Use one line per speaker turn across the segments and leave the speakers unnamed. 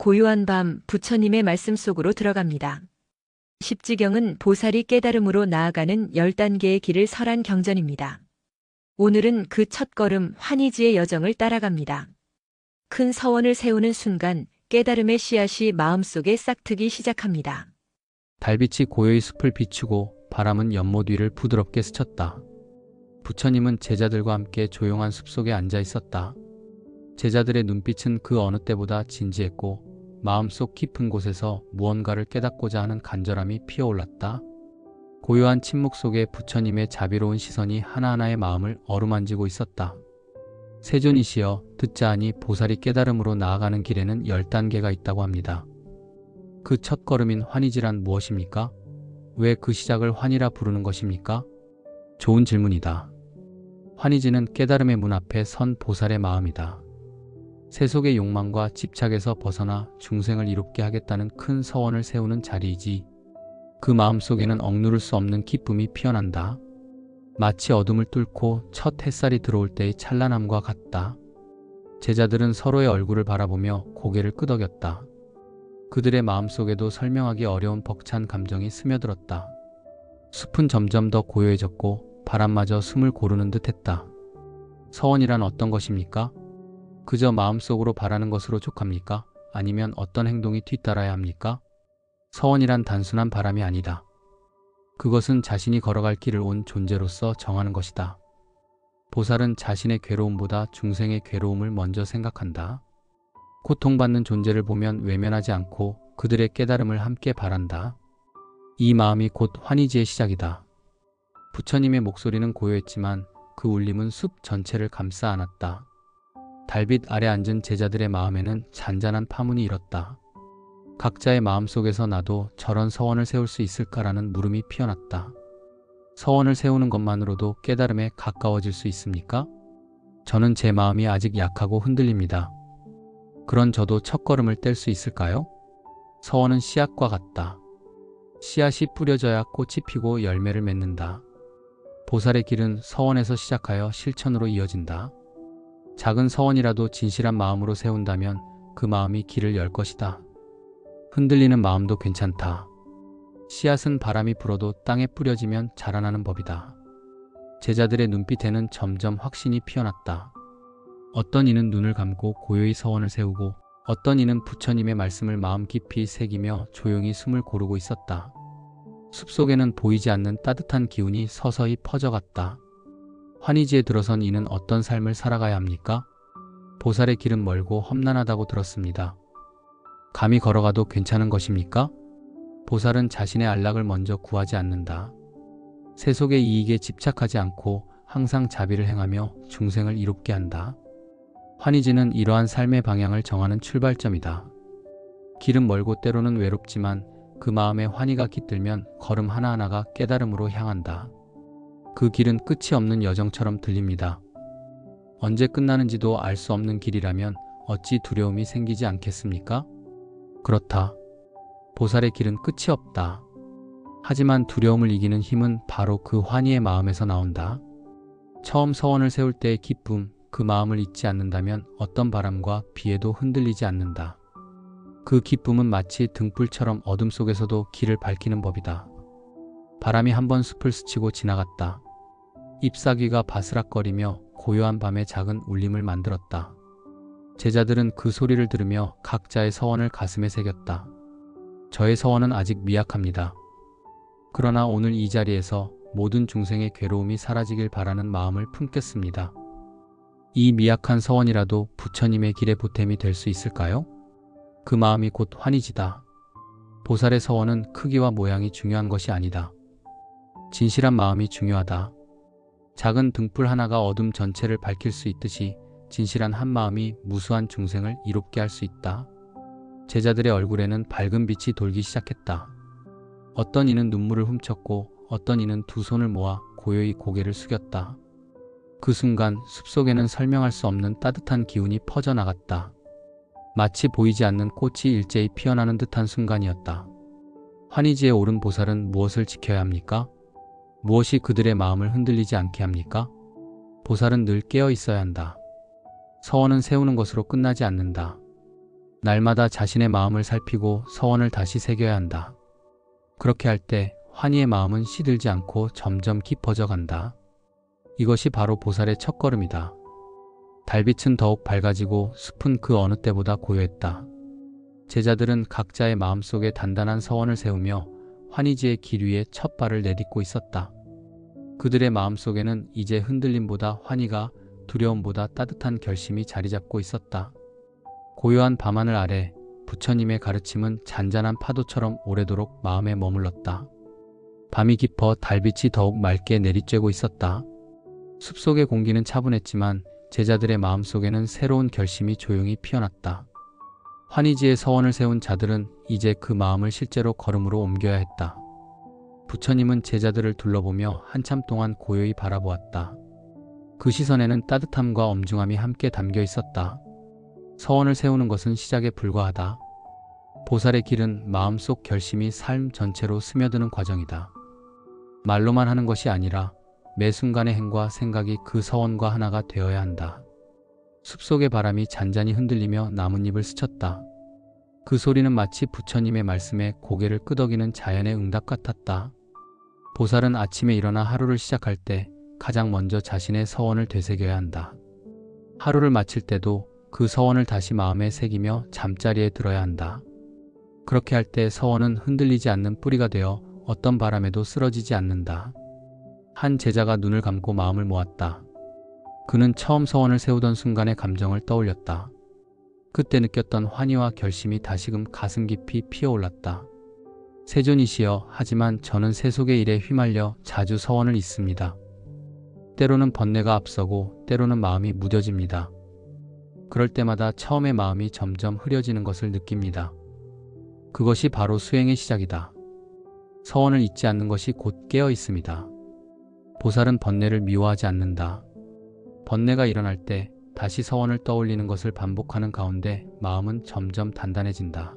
고요한 밤 부처님의 말씀 속으로 들어갑니다. 십지경은 보살이 깨달음으로 나아가는 10단계의 길을 설한 경전입니다. 오늘은 그 첫걸음 환희지의 여정을 따라갑니다. 큰 서원을 세우는 순간 깨달음의 씨앗이 마음속에 싹트기 시작합니다.
달빛이 고요히 숲을 비추고 바람은 연못 위를 부드럽게 스쳤다. 부처님은 제자들과 함께 조용한 숲속에 앉아 있었다. 제자들의 눈빛은 그 어느 때보다 진지했고 마음속 깊은 곳에서 무언가를 깨닫고자 하는 간절함이 피어올랐다. 고요한 침묵 속에 부처님의 자비로운 시선이 하나하나의 마음을 어루만지고 있었다. 세존이시여, 듣자 하니 보살이 깨달음으로 나아가는 길에는 10단계가 있다고 합니다. 그 첫걸음인 환희지란 무엇입니까? 왜 그 시작을 환희라 부르는 것입니까? 좋은 질문이다. 환희지는 깨달음의 문 앞에 선 보살의 마음이다. 세속의 욕망과 집착에서 벗어나 중생을 이롭게 하겠다는 큰 서원을 세우는 자리이지. 그 마음속에는 억누를 수 없는 기쁨이 피어난다. 마치 어둠을 뚫고 첫 햇살이 들어올 때의 찬란함과 같다. 제자들은 서로의 얼굴을 바라보며 고개를 끄덕였다. 그들의 마음속에도 설명하기 어려운 벅찬 감정이 스며들었다. 숲은 점점 더 고요해졌고 바람마저 숨을 고르는 듯했다. 서원이란 어떤 것입니까? 그저 마음속으로 바라는 것으로 족합니까? 아니면 어떤 행동이 뒤따라야 합니까? 서원이란 단순한 바람이 아니다. 그것은 자신이 걸어갈 길을 온 존재로서 정하는 것이다. 보살은 자신의 괴로움보다 중생의 괴로움을 먼저 생각한다. 고통받는 존재를 보면 외면하지 않고 그들의 깨달음을 함께 바란다. 이 마음이 곧 환희지의 시작이다. 부처님의 목소리는 고요했지만 그 울림은 숲 전체를 감싸 안았다. 달빛 아래 앉은 제자들의 마음에는 잔잔한 파문이 일었다. 각자의 마음속에서 나도 저런 서원을 세울 수 있을까라는 물음이 피어났다. 서원을 세우는 것만으로도 깨달음에 가까워질 수 있습니까? 저는 제 마음이 아직 약하고 흔들립니다. 그런 저도 첫걸음을 뗄 수 있을까요? 서원은 씨앗과 같다. 씨앗이 뿌려져야 꽃이 피고 열매를 맺는다. 보살의 길은 서원에서 시작하여 실천으로 이어진다. 작은 서원이라도 진실한 마음으로 세운다면 그 마음이 길을 열 것이다. 흔들리는 마음도 괜찮다. 씨앗은 바람이 불어도 땅에 뿌려지면 자라나는 법이다. 제자들의 눈빛에는 점점 확신이 피어났다. 어떤 이는 눈을 감고 고요히 서원을 세우고 어떤 이는 부처님의 말씀을 마음 깊이 새기며 조용히 숨을 고르고 있었다. 숲속에는 보이지 않는 따뜻한 기운이 서서히 퍼져갔다. 환희지에 들어선 이는 어떤 삶을 살아가야 합니까? 보살의 길은 멀고 험난하다고 들었습니다. 감히 걸어가도 괜찮은 것입니까? 보살은 자신의 안락을 먼저 구하지 않는다. 세속의 이익에 집착하지 않고 항상 자비를 행하며 중생을 이롭게 한다. 환희지는 이러한 삶의 방향을 정하는 출발점이다. 길은 멀고 때로는 외롭지만 그 마음에 환희가 깃들면 걸음 하나하나가 깨달음으로 향한다. 그 길은 끝이 없는 여정처럼 들립니다. 언제 끝나는지도 알 수 없는 길이라면 어찌 두려움이 생기지 않겠습니까? 그렇다. 보살의 길은 끝이 없다. 하지만 두려움을 이기는 힘은 바로 그 환희의 마음에서 나온다. 처음 서원을 세울 때의 기쁨, 그 마음을 잊지 않는다면 어떤 바람과 비에도 흔들리지 않는다. 그 기쁨은 마치 등불처럼 어둠 속에서도 길을 밝히는 법이다. 바람이 한번 숲을 스치고 지나갔다. 잎사귀가 바스락거리며 고요한 밤에 작은 울림을 만들었다. 제자들은 그 소리를 들으며 각자의 서원을 가슴에 새겼다. 저의 서원은 아직 미약합니다. 그러나 오늘 이 자리에서 모든 중생의 괴로움이 사라지길 바라는 마음을 품겠습니다. 이 미약한 서원이라도 부처님의 길의 보탬이 될 수 있을까요? 그 마음이 곧 환희지다. 보살의 서원은 크기와 모양이 중요한 것이 아니다. 진실한 마음이 중요하다. 작은 등불 하나가 어둠 전체를 밝힐 수 있듯이 진실한 한 마음이 무수한 중생을 이롭게 할 수 있다. 제자들의 얼굴에는 밝은 빛이 돌기 시작했다. 어떤 이는 눈물을 훔쳤고 어떤 이는 두 손을 모아 고요히 고개를 숙였다. 그 순간 숲속에는 설명할 수 없는 따뜻한 기운이 퍼져나갔다. 마치 보이지 않는 꽃이 일제히 피어나는 듯한 순간이었다. 환희지에 오른 보살은 무엇을 지켜야 합니까? 무엇이 그들의 마음을 흔들리지 않게 합니까? 보살은 늘 깨어 있어야 한다. 서원은 세우는 것으로 끝나지 않는다. 날마다 자신의 마음을 살피고 서원을 다시 새겨야 한다. 그렇게 할 때 환희의 마음은 시들지 않고 점점 깊어져 간다. 이것이 바로 보살의 첫걸음이다. 달빛은 더욱 밝아지고 숲은 그 어느 때보다 고요했다. 제자들은 각자의 마음속에 단단한 서원을 세우며 환희지의 길 위에 첫 발을 내딛고 있었다. 그들의 마음속에는 이제 흔들림보다 환희가, 두려움보다 따뜻한 결심이 자리 잡고 있었다. 고요한 밤하늘 아래 부처님의 가르침은 잔잔한 파도처럼 오래도록 마음에 머물렀다. 밤이 깊어 달빛이 더욱 맑게 내리쬐고 있었다. 숲속의 공기는 차분했지만 제자들의 마음속에는 새로운 결심이 조용히 피어났다. 환희지에 서원을 세운 자들은 이제 그 마음을 실제로 걸음으로 옮겨야 했다. 부처님은 제자들을 둘러보며 한참 동안 고요히 바라보았다. 그 시선에는 따뜻함과 엄중함이 함께 담겨 있었다. 서원을 세우는 것은 시작에 불과하다. 보살의 길은 마음속 결심이 삶 전체로 스며드는 과정이다. 말로만 하는 것이 아니라 매 순간의 행과 생각이 그 서원과 하나가 되어야 한다. 숲속의 바람이 잔잔히 흔들리며 나뭇잎을 스쳤다. 그 소리는 마치 부처님의 말씀에 고개를 끄덕이는 자연의 응답 같았다. 보살은 아침에 일어나 하루를 시작할 때 가장 먼저 자신의 서원을 되새겨야 한다. 하루를 마칠 때도 그 서원을 다시 마음에 새기며 잠자리에 들어야 한다. 그렇게 할 때 서원은 흔들리지 않는 뿌리가 되어 어떤 바람에도 쓰러지지 않는다. 한 제자가 눈을 감고 마음을 모았다. 그는 처음 서원을 세우던 순간의 감정을 떠올렸다. 그때 느꼈던 환희와 결심이 다시금 가슴 깊이 피어올랐다. 세존이시여, 하지만 저는 세속의 일에 휘말려 자주 서원을 잇습니다. 때로는 번뇌가 앞서고 때로는 마음이 무뎌집니다. 그럴 때마다 처음의 마음이 점점 흐려지는 것을 느낍니다. 그것이 바로 수행의 시작이다. 서원을 잊지 않는 것이 곧 깨어 있습니다. 보살은 번뇌를 미워하지 않는다. 번뇌가 일어날 때 다시 서원을 떠올리는 것을 반복하는 가운데 마음은 점점 단단해진다.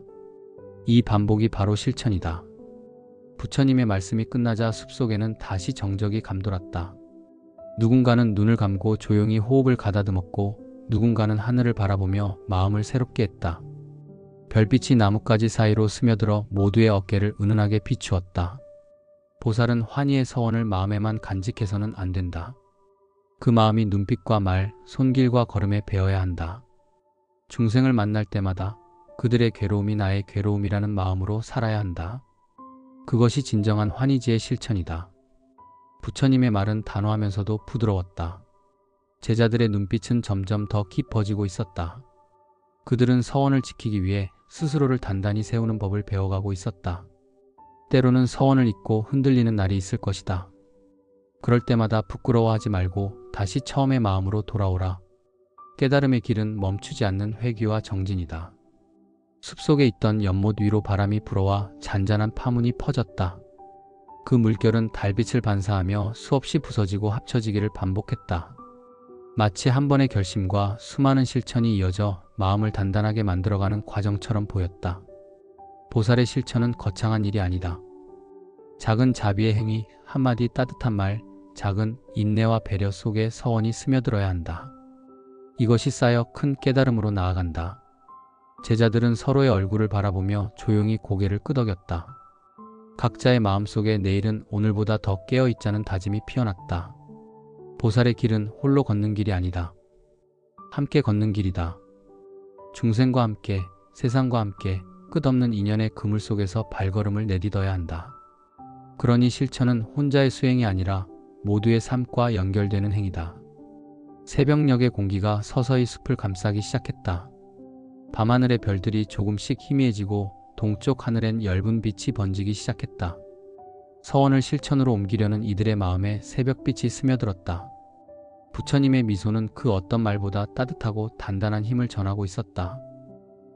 이 반복이 바로 실천이다. 부처님의 말씀이 끝나자 숲속에는 다시 정적이 감돌았다. 누군가는 눈을 감고 조용히 호흡을 가다듬었고 누군가는 하늘을 바라보며 마음을 새롭게 했다. 별빛이 나뭇가지 사이로 스며들어 모두의 어깨를 은은하게 비추었다. 보살은 환희의 서원을 마음에만 간직해서는 안 된다. 그 마음이 눈빛과 말, 손길과 걸음에 배어야 한다. 중생을 만날 때마다 그들의 괴로움이 나의 괴로움이라는 마음으로 살아야 한다. 그것이 진정한 환희지의 실천이다. 부처님의 말은 단호하면서도 부드러웠다. 제자들의 눈빛은 점점 더 깊어지고 있었다. 그들은 서원을 지키기 위해 스스로를 단단히 세우는 법을 배워가고 있었다. 때로는 서원을 잊고 흔들리는 날이 있을 것이다. 그럴 때마다 부끄러워하지 말고 다시 처음의 마음으로 돌아오라. 깨달음의 길은 멈추지 않는 회귀와 정진이다. 숲속에 있던 연못 위로 바람이 불어와 잔잔한 파문이 퍼졌다. 그 물결은 달빛을 반사하며 수없이 부서지고 합쳐지기를 반복했다. 마치 한 번의 결심과 수많은 실천이 이어져 마음을 단단하게 만들어가는 과정처럼 보였다. 보살의 실천은 거창한 일이 아니다. 작은 자비의 행위, 한마디 따뜻한 말, 작은 인내와 배려 속에 서원이 스며들어야 한다. 이것이 쌓여 큰 깨달음으로 나아간다. 제자들은 서로의 얼굴을 바라보며 조용히 고개를 끄덕였다. 각자의 마음속에 내일은 오늘보다 더 깨어있자는 다짐이 피어났다. 보살의 길은 홀로 걷는 길이 아니다. 함께 걷는 길이다. 중생과 함께, 세상과 함께 끝없는 인연의 그물 속에서 발걸음을 내딛어야 한다. 그러니 실천은 혼자의 수행이 아니라 모두의 삶과 연결되는 행위다. 새벽녘의 공기가 서서히 숲을 감싸기 시작했다. 밤하늘의 별들이 조금씩 희미해지고 동쪽 하늘엔 엷은 빛이 번지기 시작했다. 서원을 실천으로 옮기려는 이들의 마음에 새벽빛이 스며들었다. 부처님의 미소는 그 어떤 말보다 따뜻하고 단단한 힘을 전하고 있었다.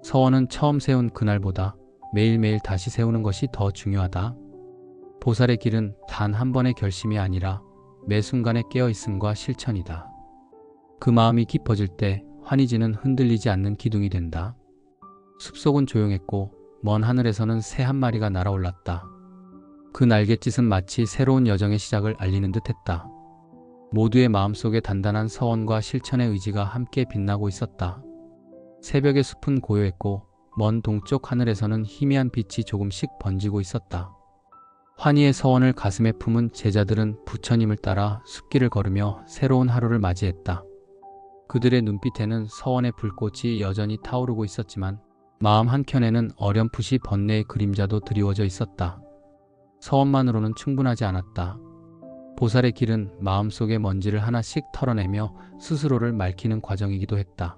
서원은 처음 세운 그날보다 매일매일 다시 세우는 것이 더 중요하다. 보살의 길은 단 한 번의 결심이 아니라 매 순간의 깨어있음과 실천이다. 그 마음이 깊어질 때 환희지는 흔들리지 않는 기둥이 된다. 숲속은 조용했고 먼 하늘에서는 새 한 마리가 날아올랐다. 그 날갯짓은 마치 새로운 여정의 시작을 알리는 듯했다. 모두의 마음속에 단단한 서원과 실천의 의지가 함께 빛나고 있었다. 새벽의 숲은 고요했고 먼 동쪽 하늘에서는 희미한 빛이 조금씩 번지고 있었다. 환희의 서원을 가슴에 품은 제자들은 부처님을 따라 숲길을 걸으며 새로운 하루를 맞이했다. 그들의 눈빛에는 서원의 불꽃이 여전히 타오르고 있었지만 마음 한켠에는 어렴풋이 번뇌의 그림자도 드리워져 있었다. 서원만으로는 충분하지 않았다. 보살의 길은 마음속의 먼지를 하나씩 털어내며 스스로를 맑히는 과정이기도 했다.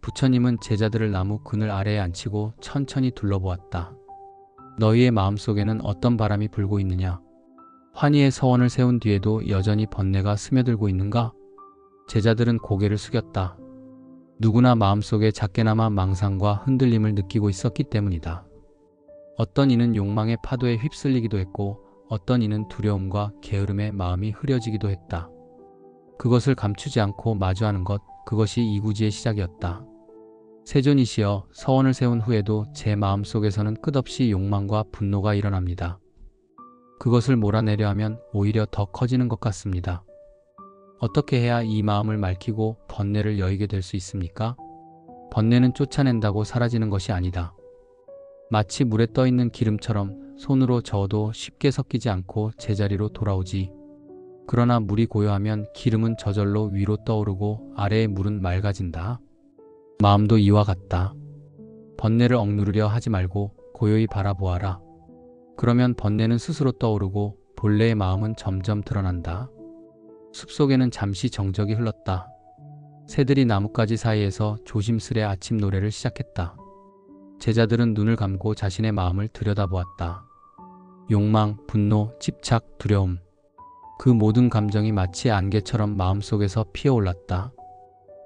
부처님은 제자들을 나무 그늘 아래에 앉히고 천천히 둘러보았다. 너희의 마음속에는 어떤 바람이 불고 있느냐? 환희의 서원을 세운 뒤에도 여전히 번뇌가 스며들고 있는가? 제자들은 고개를 숙였다. 누구나 마음속에 작게나마 망상과 흔들림을 느끼고 있었기 때문이다. 어떤 이는 욕망의 파도에 휩쓸리기도 했고 어떤 이는 두려움과 게으름에 마음이 흐려지기도 했다. 그것을 감추지 않고 마주하는 것, 그것이 이구지의 시작이었다. 세존이시여, 서원을 세운 후에도 제 마음속에서는 끝없이 욕망과 분노가 일어납니다. 그것을 몰아내려 하면 오히려 더 커지는 것 같습니다. 어떻게 해야 이 마음을 맑히고 번뇌를 여의게 될 수 있습니까? 번뇌는 쫓아낸다고 사라지는 것이 아니다. 마치 물에 떠있는 기름처럼 손으로 저어도 쉽게 섞이지 않고 제자리로 돌아오지. 그러나 물이 고요하면 기름은 저절로 위로 떠오르고 아래의 물은 맑아진다. 마음도 이와 같다. 번뇌를 억누르려 하지 말고 고요히 바라보아라. 그러면 번뇌는 스스로 떠오르고 본래의 마음은 점점 드러난다. 숲속에는 잠시 정적이 흘렀다. 새들이 나뭇가지 사이에서 조심스레 아침 노래를 시작했다. 제자들은 눈을 감고 자신의 마음을 들여다보았다. 욕망, 분노, 집착, 두려움. 그 모든 감정이 마치 안개처럼 마음속에서 피어올랐다.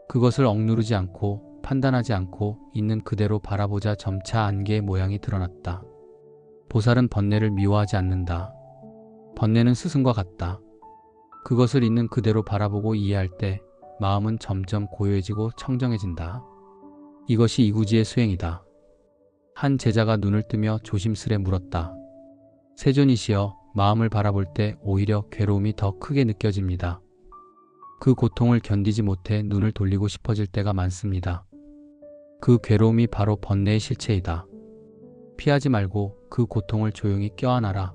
그것을 억누르지 않고 판단하지 않고 있는 그대로 바라보자 점차 안개의 모양이 드러났다. 보살은 번뇌를 미워하지 않는다. 번뇌는 스승과 같다. 그것을 있는 그대로 바라보고 이해할 때 마음은 점점 고요해지고 청정해진다. 이것이 이구지의 수행이다. 한 제자가 눈을 뜨며 조심스레 물었다. 세존이시여, 마음을 바라볼 때 오히려 괴로움이 더 크게 느껴집니다. 그 고통을 견디지 못해 눈을 돌리고 싶어질 때가 많습니다. 그 괴로움이 바로 번뇌의 실체이다. 피하지 말고 그 고통을 조용히 껴안아라.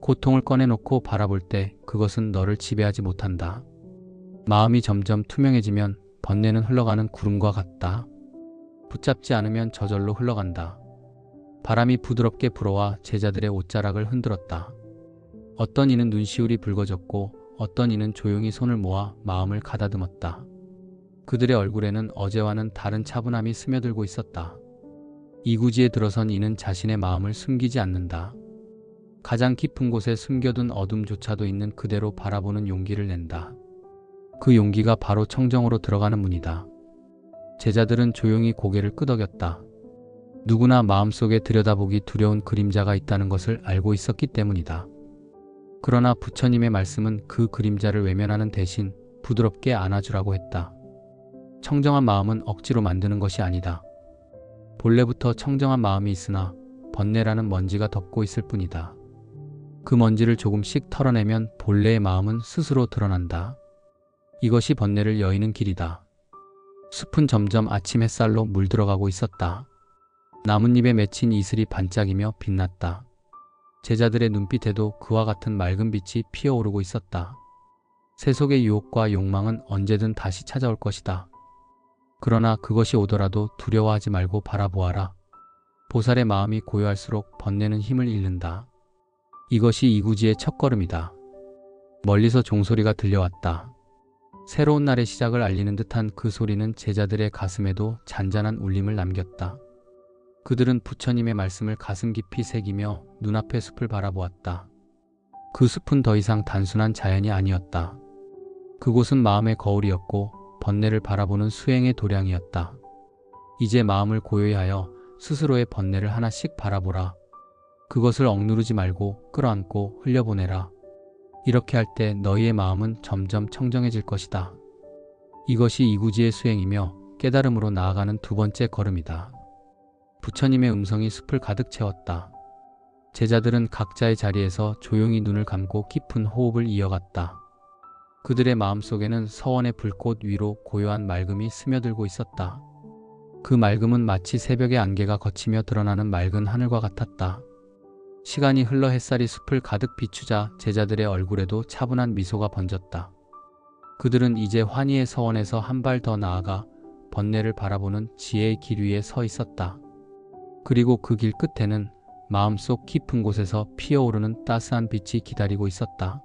고통을 꺼내놓고 바라볼 때 그것은 너를 지배하지 못한다. 마음이 점점 투명해지면 번뇌는 흘러가는 구름과 같다. 붙잡지 않으면 저절로 흘러간다. 바람이 부드럽게 불어와 제자들의 옷자락을 흔들었다. 어떤 이는 눈시울이 붉어졌고 어떤 이는 조용히 손을 모아 마음을 가다듬었다. 그들의 얼굴에는 어제와는 다른 차분함이 스며들고 있었다. 이구지에 들어선 이는 자신의 마음을 숨기지 않는다. 가장 깊은 곳에 숨겨둔 어둠조차도 있는 그대로 바라보는 용기를 낸다. 그 용기가 바로 청정으로 들어가는 문이다. 제자들은 조용히 고개를 끄덕였다. 누구나 마음속에 들여다보기 두려운 그림자가 있다는 것을 알고 있었기 때문이다. 그러나 부처님의 말씀은 그 그림자를 외면하는 대신 부드럽게 안아주라고 했다. 청정한 마음은 억지로 만드는 것이 아니다. 본래부터 청정한 마음이 있으나 번뇌라는 먼지가 덮고 있을 뿐이다. 그 먼지를 조금씩 털어내면 본래의 마음은 스스로 드러난다. 이것이 번뇌를 여의는 길이다. 숲은 점점 아침 햇살로 물들어가고 있었다. 나뭇잎에 맺힌 이슬이 반짝이며 빛났다. 제자들의 눈빛에도 그와 같은 맑은 빛이 피어오르고 있었다. 세속의 유혹과 욕망은 언제든 다시 찾아올 것이다. 그러나 그것이 오더라도 두려워하지 말고 바라보아라. 보살의 마음이 고요할수록 번뇌는 힘을 잃는다. 이것이 이구지의 첫걸음이다. 멀리서 종소리가 들려왔다. 새로운 날의 시작을 알리는 듯한 그 소리는 제자들의 가슴에도 잔잔한 울림을 남겼다. 그들은 부처님의 말씀을 가슴 깊이 새기며 눈앞의 숲을 바라보았다. 그 숲은 더 이상 단순한 자연이 아니었다. 그곳은 마음의 거울이었고 번뇌를 바라보는 수행의 도량이었다. 이제 마음을 고요히 하여 스스로의 번뇌를 하나씩 바라보라. 그것을 억누르지 말고 끌어안고 흘려보내라. 이렇게 할 때 너희의 마음은 점점 청정해질 것이다. 이것이 이구지의 수행이며 깨달음으로 나아가는 두 번째 걸음이다. 부처님의 음성이 숲을 가득 채웠다. 제자들은 각자의 자리에서 조용히 눈을 감고 깊은 호흡을 이어갔다. 그들의 마음속에는 서원의 불꽃 위로 고요한 맑음이 스며들고 있었다. 그 맑음은 마치 새벽의 안개가 걷히며 드러나는 맑은 하늘과 같았다. 시간이 흘러 햇살이 숲을 가득 비추자 제자들의 얼굴에도 차분한 미소가 번졌다. 그들은 이제 환희의 서원에서 한 발 더 나아가 번뇌를 바라보는 지혜의 길 위에 서 있었다. 그리고 그 길 끝에는 마음속 깊은 곳에서 피어오르는 따스한 빛이 기다리고 있었다.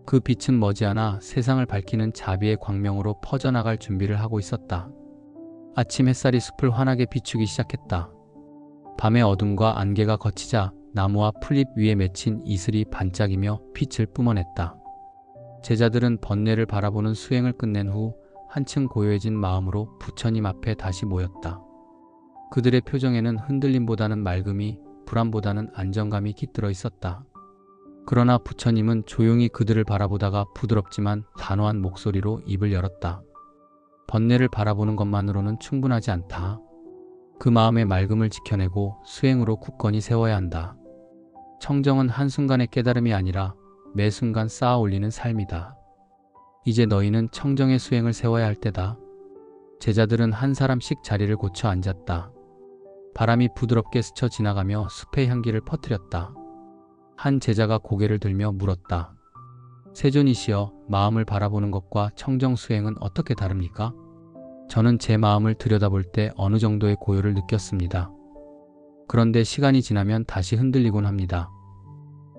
그 빛은 머지않아 세상을 밝히는 자비의 광명으로 퍼져나갈 준비를 하고 있었다. 아침 햇살이 숲을 환하게 비추기 시작했다. 밤의 어둠과 안개가 걷히자 나무와 풀잎 위에 맺힌 이슬이 반짝이며 빛을 뿜어냈다. 제자들은 번뇌를 바라보는 수행을 끝낸 후 한층 고요해진 마음으로 부처님 앞에 다시 모였다. 그들의 표정에는 흔들림보다는 맑음이, 불안보다는 안정감이 깃들어 있었다. 그러나 부처님은 조용히 그들을 바라보다가 부드럽지만 단호한 목소리로 입을 열었다. 번뇌를 바라보는 것만으로는 충분하지 않다. 그 마음의 맑음을 지켜내고 수행으로 굳건히 세워야 한다. 청정은 한순간의 깨달음이 아니라 매 순간 쌓아 올리는 삶이다. 이제 너희는 청정의 수행을 세워야 할 때다. 제자들은 한 사람씩 자리를 고쳐 앉았다. 바람이 부드럽게 스쳐 지나가며 숲의 향기를 퍼뜨렸다. 한 제자가 고개를 들며 물었다. 세존이시여, 마음을 바라보는 것과 청정 수행은 어떻게 다릅니까? 저는 제 마음을 들여다볼 때 어느 정도의 고요를 느꼈습니다. 그런데 시간이 지나면 다시 흔들리곤 합니다.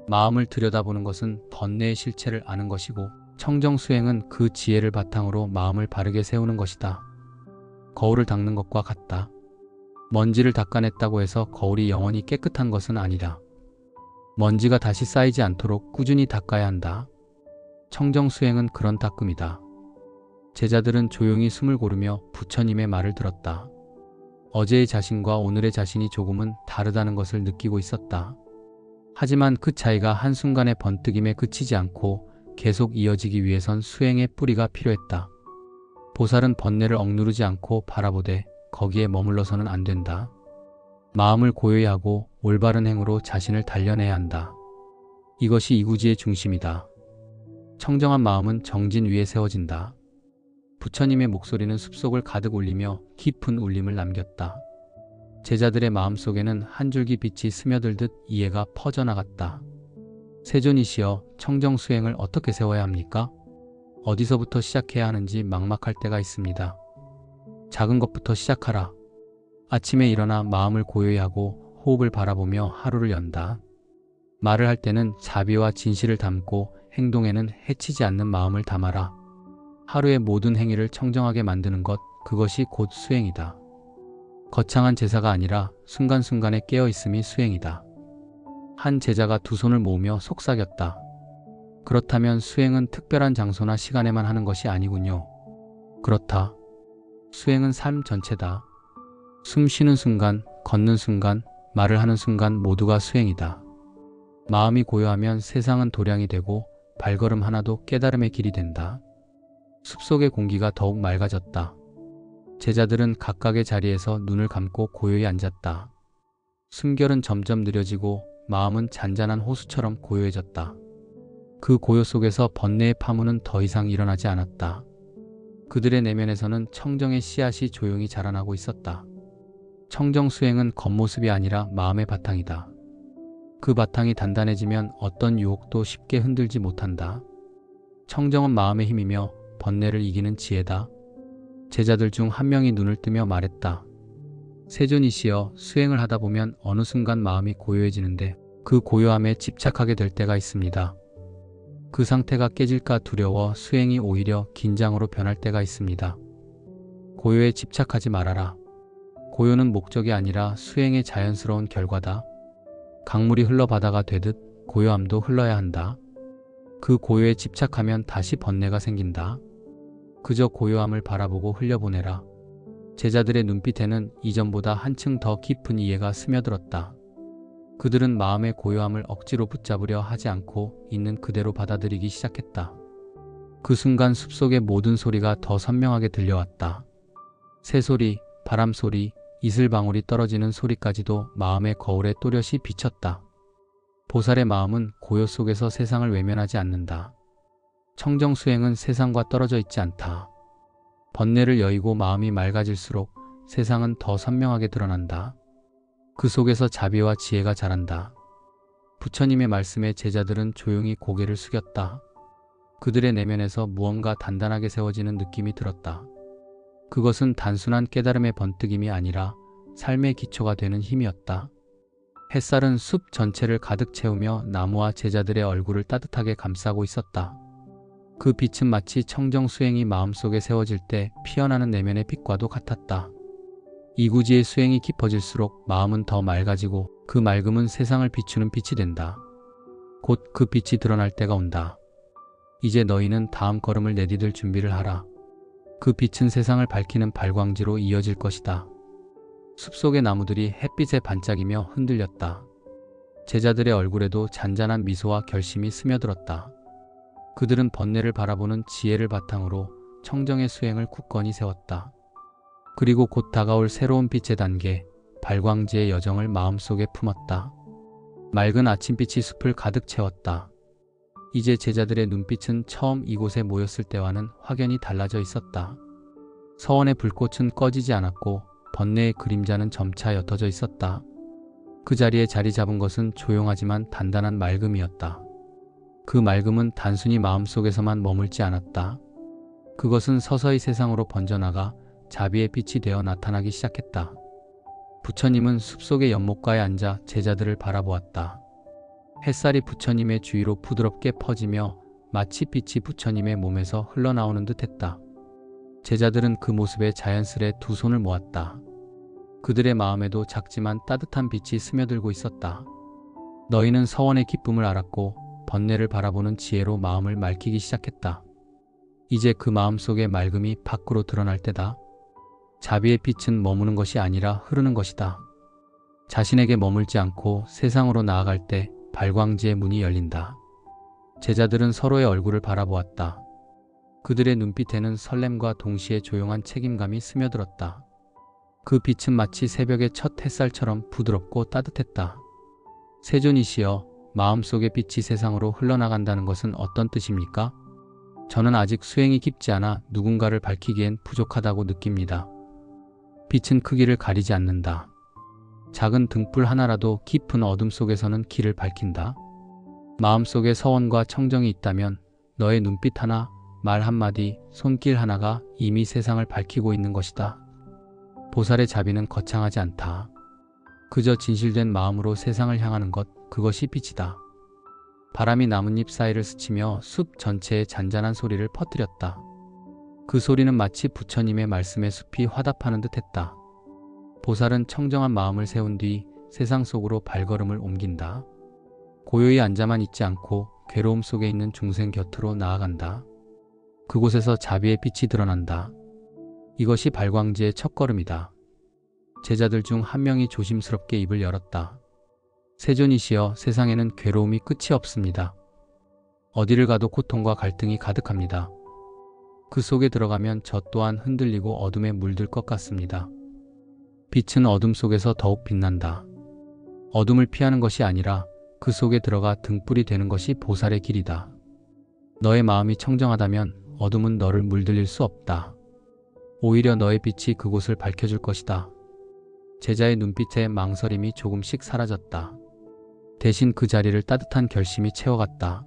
마음을 들여다보는 것은 번뇌의 실체를 아는 것이고, 청정 수행은 그 지혜를 바탕으로 마음을 바르게 세우는 것이다. 거울을 닦는 것과 같다. 먼지를 닦아냈다고 해서 거울이 영원히 깨끗한 것은 아니다. 먼지가 다시 쌓이지 않도록 꾸준히 닦아야 한다. 청정 수행은 그런 닦음이다. 제자들은 조용히 숨을 고르며 부처님의 말을 들었다. 어제의 자신과 오늘의 자신이 조금은 다르다는 것을 느끼고 있었다. 하지만 그 차이가 한순간의 번뜩임에 그치지 않고 계속 이어지기 위해선 수행의 뿌리가 필요했다. 보살은 번뇌를 억누르지 않고 바라보되 거기에 머물러서는 안 된다. 마음을 고요히 하고 올바른 행으로 자신을 단련해야 한다. 이것이 이구지의 중심이다. 청정한 마음은 정진 위에 세워진다. 부처님의 목소리는 숲속을 가득 울리며 깊은 울림을 남겼다. 제자들의 마음속에는 한 줄기 빛이 스며들듯 이해가 퍼져나갔다. 세존이시여, 청정 수행을 어떻게 세워야 합니까? 어디서부터 시작해야 하는지 막막할 때가 있습니다. 작은 것부터 시작하라. 아침에 일어나 마음을 고요히 하고 호흡을 바라보며 하루를 연다. 말을 할 때는 자비와 진실을 담고 행동에는 해치지 않는 마음을 담아라. 하루의 모든 행위를 청정하게 만드는 것, 그것이 곧 수행이다. 거창한 제사가 아니라 순간순간에 깨어있음이 수행이다. 한 제자가 두 손을 모으며 속삭였다. 그렇다면 수행은 특별한 장소나 시간에만 하는 것이 아니군요. 그렇다. 수행은 삶 전체다. 숨 쉬는 순간, 걷는 순간, 말을 하는 순간 모두가 수행이다. 마음이 고요하면 세상은 도량이 되고 발걸음 하나도 깨달음의 길이 된다. 숲속의 공기가 더욱 맑아졌다. 제자들은 각각의 자리에서 눈을 감고 고요히 앉았다. 숨결은 점점 느려지고 마음은 잔잔한 호수처럼 고요해졌다. 그 고요 속에서 번뇌의 파문은 더 이상 일어나지 않았다. 그들의 내면에서는 청정의 씨앗이 조용히 자라나고 있었다. 청정 수행은 겉모습이 아니라 마음의 바탕이다. 그 바탕이 단단해지면 어떤 유혹도 쉽게 흔들지 못한다. 청정은 마음의 힘이며 번뇌를 이기는 지혜다. 제자들 중 한 명이 눈을 뜨며 말했다. 세존이시여, 수행을 하다 보면 어느 순간 마음이 고요해지는데 그 고요함에 집착하게 될 때가 있습니다. 그 상태가 깨질까 두려워 수행이 오히려 긴장으로 변할 때가 있습니다. 고요에 집착하지 말아라. 고요는 목적이 아니라 수행의 자연스러운 결과다. 강물이 흘러 바다가 되듯 고요함도 흘러야 한다. 그 고요에 집착하면 다시 번뇌가 생긴다. 그저 고요함을 바라보고 흘려보내라. 제자들의 눈빛에는 이전보다 한층 더 깊은 이해가 스며들었다. 그들은 마음의 고요함을 억지로 붙잡으려 하지 않고 있는 그대로 받아들이기 시작했다. 그 순간 숲속의 모든 소리가 더 선명하게 들려왔다. 새소리, 바람소리, 이슬방울이 떨어지는 소리까지도 마음의 거울에 또렷이 비쳤다. 보살의 마음은 고요 속에서 세상을 외면하지 않는다. 청정수행은 세상과 떨어져 있지 않다. 번뇌를 여의고 마음이 맑아질수록 세상은 더 선명하게 드러난다. 그 속에서 자비와 지혜가 자란다. 부처님의 말씀에 제자들은 조용히 고개를 숙였다. 그들의 내면에서 무언가 단단하게 세워지는 느낌이 들었다. 그것은 단순한 깨달음의 번뜩임이 아니라 삶의 기초가 되는 힘이었다. 햇살은 숲 전체를 가득 채우며 나무와 제자들의 얼굴을 따뜻하게 감싸고 있었다. 그 빛은 마치 청정 수행이 마음속에 세워질 때 피어나는 내면의 빛과도 같았다. 이구지의 수행이 깊어질수록 마음은 더 맑아지고 그 맑음은 세상을 비추는 빛이 된다. 곧 그 빛이 드러날 때가 온다. 이제 너희는 다음 걸음을 내디딜 준비를 하라. 그 빛은 세상을 밝히는 발광지로 이어질 것이다. 숲속의 나무들이 햇빛에 반짝이며 흔들렸다. 제자들의 얼굴에도 잔잔한 미소와 결심이 스며들었다. 그들은 번뇌를 바라보는 지혜를 바탕으로 청정의 수행을 굳건히 세웠다. 그리고 곧 다가올 새로운 빛의 단계, 발광지의 여정을 마음속에 품었다. 맑은 아침빛이 숲을 가득 채웠다. 이제 제자들의 눈빛은 처음 이곳에 모였을 때와는 확연히 달라져 있었다. 서원의 불꽃은 꺼지지 않았고 번뇌의 그림자는 점차 옅어져 있었다. 그 자리에 자리 잡은 것은 조용하지만 단단한 맑음이었다. 그 맑음은 단순히 마음속에서만 머물지 않았다. 그것은 서서히 세상으로 번져나가 자비의 빛이 되어 나타나기 시작했다. 부처님은 숲속의 연못가에 앉아 제자들을 바라보았다. 햇살이 부처님의 주위로 부드럽게 퍼지며 마치 빛이 부처님의 몸에서 흘러나오는 듯했다. 제자들은 그 모습에 자연스레 두 손을 모았다. 그들의 마음에도 작지만 따뜻한 빛이 스며들고 있었다. 너희는 서원의 기쁨을 알았고 번뇌를 바라보는 지혜로 마음을 맑히기 시작했다. 이제 그 마음 속의 맑음이 밖으로 드러날 때다. 자비의 빛은 머무는 것이 아니라 흐르는 것이다. 자신에게 머물지 않고 세상으로 나아갈 때 발광지의 문이 열린다. 제자들은 서로의 얼굴을 바라보았다. 그들의 눈빛에는 설렘과 동시에 조용한 책임감이 스며들었다. 그 빛은 마치 새벽의 첫 햇살처럼 부드럽고 따뜻했다. 세존이시여, 마음속의 빛이 세상으로 흘러나간다는 것은 어떤 뜻입니까? 저는 아직 수행이 깊지 않아 누군가를 밝히기엔 부족하다고 느낍니다. 빛은 크기를 가리지 않는다. 작은 등불 하나라도 깊은 어둠 속에서는 길을 밝힌다. 마음속에 서원과 청정이 있다면 너의 눈빛 하나, 말 한마디, 손길 하나가 이미 세상을 밝히고 있는 것이다. 보살의 자비는 거창하지 않다. 그저 진실된 마음으로 세상을 향하는 것, 그것이 빛이다. 바람이 나뭇잎 사이를 스치며 숲 전체에 잔잔한 소리를 퍼뜨렸다. 그 소리는 마치 부처님의 말씀에 숲이 화답하는 듯했다. 보살은 청정한 마음을 세운 뒤 세상 속으로 발걸음을 옮긴다. 고요히 앉아만 있지 않고 괴로움 속에 있는 중생 곁으로 나아간다. 그곳에서 자비의 빛이 드러난다. 이것이 발광지의 첫걸음이다. 제자들 중 한 명이 조심스럽게 입을 열었다. 세존이시여, 세상에는 괴로움이 끝이 없습니다. 어디를 가도 고통과 갈등이 가득합니다. 그 속에 들어가면 저 또한 흔들리고 어둠에 물들 것 같습니다. 빛은 어둠 속에서 더욱 빛난다. 어둠을 피하는 것이 아니라 그 속에 들어가 등불이 되는 것이 보살의 길이다. 너의 마음이 청정하다면 어둠은 너를 물들일 수 없다. 오히려 너의 빛이 그곳을 밝혀줄 것이다. 제자의 눈빛에 망설임이 조금씩 사라졌다. 대신 그 자리를 따뜻한 결심이 채워갔다.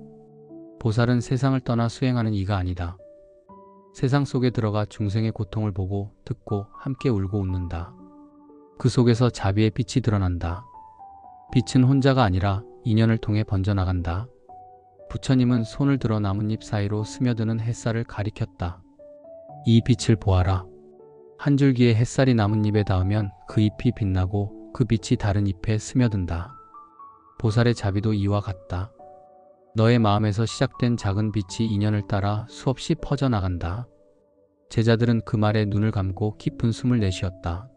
보살은 세상을 떠나 수행하는 이가 아니다. 세상 속에 들어가 중생의 고통을 보고 듣고 함께 울고 웃는다. 그 속에서 자비의 빛이 드러난다. 빛은 혼자가 아니라 인연을 통해 번져나간다. 부처님은 손을 들어 나뭇잎 사이로 스며드는 햇살을 가리켰다. 이 빛을 보아라. 한 줄기의 햇살이 나뭇잎에 닿으면 그 잎이 빛나고 그 빛이 다른 잎에 스며든다. 보살의 자비도 이와 같다. 너의 마음에서 시작된 작은 빛이 인연을 따라 수없이 퍼져나간다. 제자들은 그 말에 눈을 감고 깊은 숨을 내쉬었다.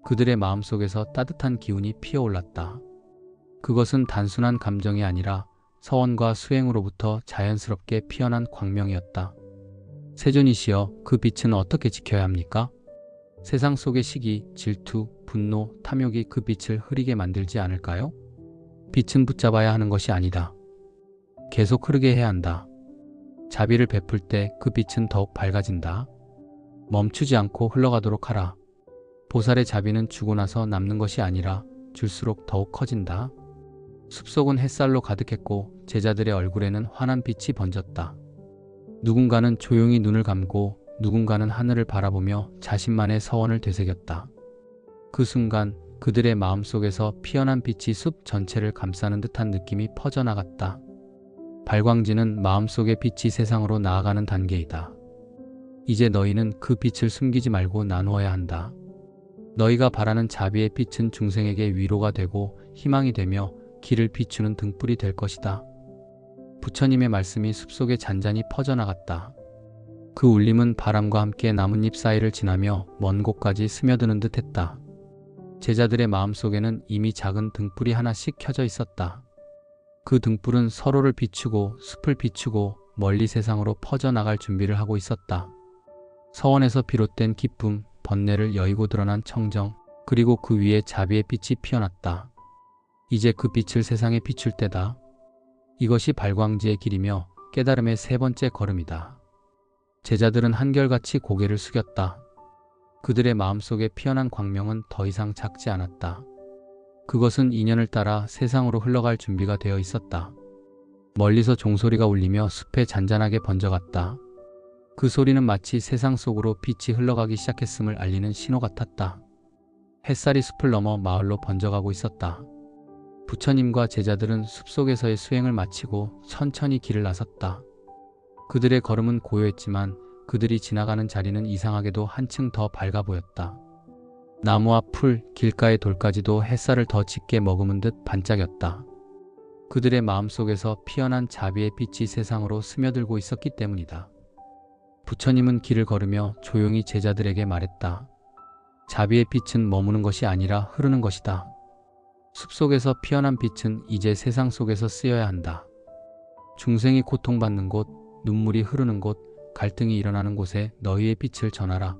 그들의 마음속에서 따뜻한 기운이 피어올랐다. 그것은 단순한 감정이 아니라 서원과 수행으로부터 자연스럽게 피어난 광명이었다. 세존이시여, 그 빛은 어떻게 지켜야 합니까? 세상 속의 시기, 질투, 분노, 탐욕이 그 빛을 흐리게 만들지 않을까요? 빛은 붙잡아야 하는 것이 아니다. 계속 흐르게 해야 한다. 자비를 베풀 때 그 빛은 더욱 밝아진다. 멈추지 않고 흘러가도록 하라. 보살의 자비는 주고 나서 남는 것이 아니라 줄수록 더욱 커진다. 숲속은 햇살로 가득했고 제자들의 얼굴에는 환한 빛이 번졌다. 누군가는 조용히 눈을 감고 누군가는 하늘을 바라보며 자신만의 서원을 되새겼다. 그 순간 그들의 마음속에서 피어난 빛이 숲 전체를 감싸는 듯한 느낌이 퍼져나갔다. 발광지는 마음속의 빛이 세상으로 나아가는 단계이다. 이제 너희는 그 빛을 숨기지 말고 나누어야 한다. 너희가 바라는 자비의 빛은 중생에게 위로가 되고 희망이 되며 길을 비추는 등불이 될 것이다. 부처님의 말씀이 숲속에 잔잔히 퍼져나갔다. 그 울림은 바람과 함께 나뭇잎 사이를 지나며 먼 곳까지 스며드는 듯했다. 제자들의 마음속에는 이미 작은 등불이 하나씩 켜져 있었다. 그 등불은 서로를 비추고 숲을 비추고 멀리 세상으로 퍼져나갈 준비를 하고 있었다. 서원에서 비롯된 기쁨, 번뇌를 여의고 드러난 청정, 그리고 그 위에 자비의 빛이 피어났다. 이제 그 빛을 세상에 비출 때다. 이것이 발광지의 길이며 깨달음의 세 번째 걸음이다. 제자들은 한결같이 고개를 숙였다. 그들의 마음속에 피어난 광명은 더 이상 작지 않았다. 그것은 인연을 따라 세상으로 흘러갈 준비가 되어 있었다. 멀리서 종소리가 울리며 숲에 잔잔하게 번져갔다. 그 소리는 마치 세상 속으로 빛이 흘러가기 시작했음을 알리는 신호 같았다. 햇살이 숲을 넘어 마을로 번져가고 있었다. 부처님과 제자들은 숲속에서의 수행을 마치고 천천히 길을 나섰다. 그들의 걸음은 고요했지만 그들이 지나가는 자리는 이상하게도 한층 더 밝아 보였다. 나무와 풀, 길가의 돌까지도 햇살을 더 짙게 머금은 듯 반짝였다. 그들의 마음속에서 피어난 자비의 빛이 세상으로 스며들고 있었기 때문이다. 부처님은 길을 걸으며 조용히 제자들에게 말했다. 자비의 빛은 머무는 것이 아니라 흐르는 것이다. 숲속에서 피어난 빛은 이제 세상 속에서 쓰여야 한다. 중생이 고통받는 곳, 눈물이 흐르는 곳, 갈등이 일어나는 곳에 너희의 빛을 전하라.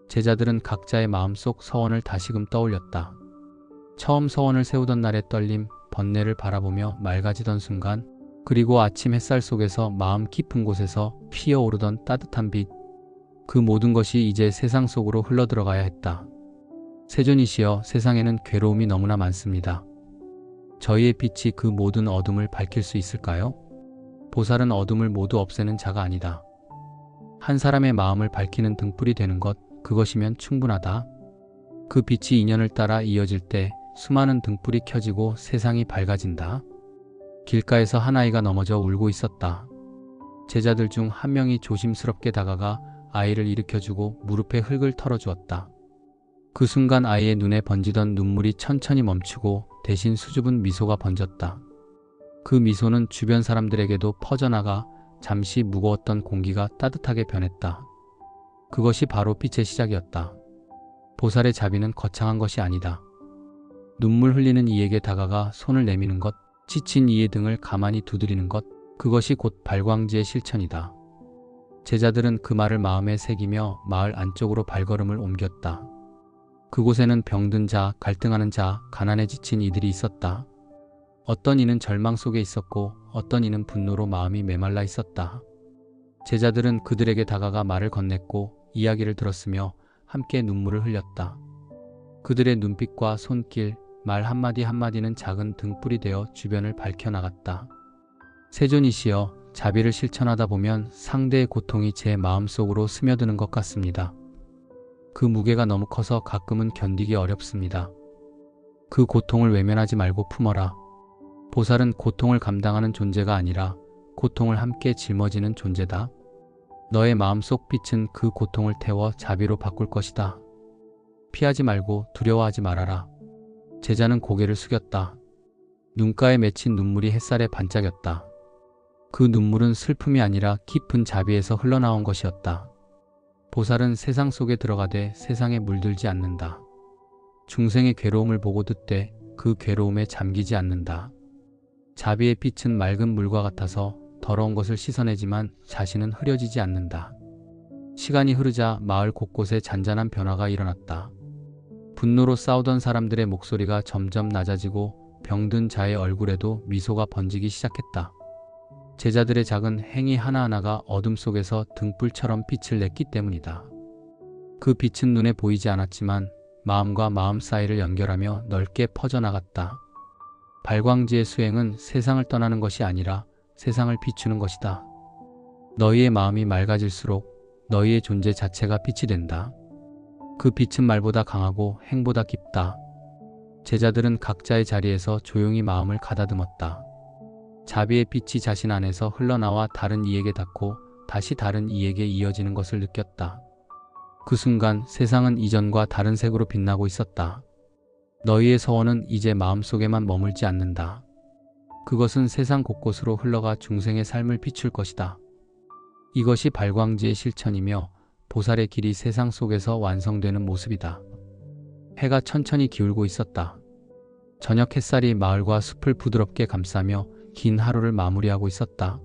제자들은 각자의 마음속 서원을 다시금 떠올렸다. 처음 서원을 세우던 날의 떨림, 번뇌를 바라보며 맑아지던 순간, 그리고 아침 햇살 속에서 마음 깊은 곳에서 피어오르던 따뜻한 빛, 그 모든 것이 이제 세상 속으로 흘러들어가야 했다. 세존이시여, 세상에는 괴로움이 너무나 많습니다. 저희의 빛이 그 모든 어둠을 밝힐 수 있을까요? 보살은 어둠을 모두 없애는 자가 아니다. 한 사람의 마음을 밝히는 등불이 되는 것, 그것이면 충분하다. 그 빛이 인연을 따라 이어질 때 수많은 등불이 켜지고 세상이 밝아진다. 길가에서 한 아이가 넘어져 울고 있었다. 제자들 중 한 명이 조심스럽게 다가가 아이를 일으켜주고 무릎에 흙을 털어주었다. 그 순간 아이의 눈에 번지던 눈물이 천천히 멈추고 대신 수줍은 미소가 번졌다. 그 미소는 주변 사람들에게도 퍼져나가 잠시 무거웠던 공기가 따뜻하게 변했다. 그것이 바로 빛의 시작이었다. 보살의 자비는 거창한 것이 아니다. 눈물 흘리는 이에게 다가가 손을 내미는 것, 지친 이의 등을 가만히 두드리는 것, 그것이 곧 발광지의 실천이다. 제자들은 그 말을 마음에 새기며 마을 안쪽으로 발걸음을 옮겼다. 그곳에는 병든 자, 갈등하는 자, 가난에 지친 이들이 있었다. 어떤 이는 절망 속에 있었고 어떤 이는 분노로 마음이 메말라 있었다. 제자들은 그들에게 다가가 말을 건넸고 이야기를 들었으며 함께 눈물을 흘렸다. 그들의 눈빛과 손길, 말 한마디 한마디는 작은 등불이 되어 주변을 밝혀나갔다. 세존이시여, 자비를 실천하다 보면 상대의 고통이 제 마음속으로 스며드는 것 같습니다. 그 무게가 너무 커서 가끔은 견디기 어렵습니다. 그 고통을 외면하지 말고 품어라. 보살은 고통을 감당하는 존재가 아니라 고통을 함께 짊어지는 존재다. 너의 마음속 빛은 그 고통을 태워 자비로 바꿀 것이다. 피하지 말고 두려워하지 말아라. 제자는 고개를 숙였다. 눈가에 맺힌 눈물이 햇살에 반짝였다. 그 눈물은 슬픔이 아니라 깊은 자비에서 흘러나온 것이었다. 보살은 세상 속에 들어가되 세상에 물들지 않는다. 중생의 괴로움을 보고 듣되 그 괴로움에 잠기지 않는다. 자비의 빛은 맑은 물과 같아서 더러운 것을 씻어내지만 자신은 흐려지지 않는다. 시간이 흐르자 마을 곳곳에 잔잔한 변화가 일어났다. 분노로 싸우던 사람들의 목소리가 점점 낮아지고 병든 자의 얼굴에도 미소가 번지기 시작했다. 제자들의 작은 행위 하나하나가 어둠 속에서 등불처럼 빛을 냈기 때문이다. 그 빛은 눈에 보이지 않았지만 마음과 마음 사이를 연결하며 넓게 퍼져나갔다. 발광지의 수행은 세상을 떠나는 것이 아니라 세상을 비추는 것이다. 너희의 마음이 맑아질수록 너희의 존재 자체가 빛이 된다. 그 빛은 말보다 강하고 행보다 깊다. 제자들은 각자의 자리에서 조용히 마음을 가다듬었다. 자비의 빛이 자신 안에서 흘러나와 다른 이에게 닿고 다시 다른 이에게 이어지는 것을 느꼈다. 그 순간 세상은 이전과 다른 색으로 빛나고 있었다. 너희의 서원은 이제 마음속에만 머물지 않는다. 그것은 세상 곳곳으로 흘러가 중생의 삶을 비출 것이다. 이것이 발광지의 실천이며 보살의 길이 세상 속에서 완성되는 모습이다. 해가 천천히 기울고 있었다. 저녁 햇살이 마을과 숲을 부드럽게 감싸며 긴 하루를 마무리하고 있었다.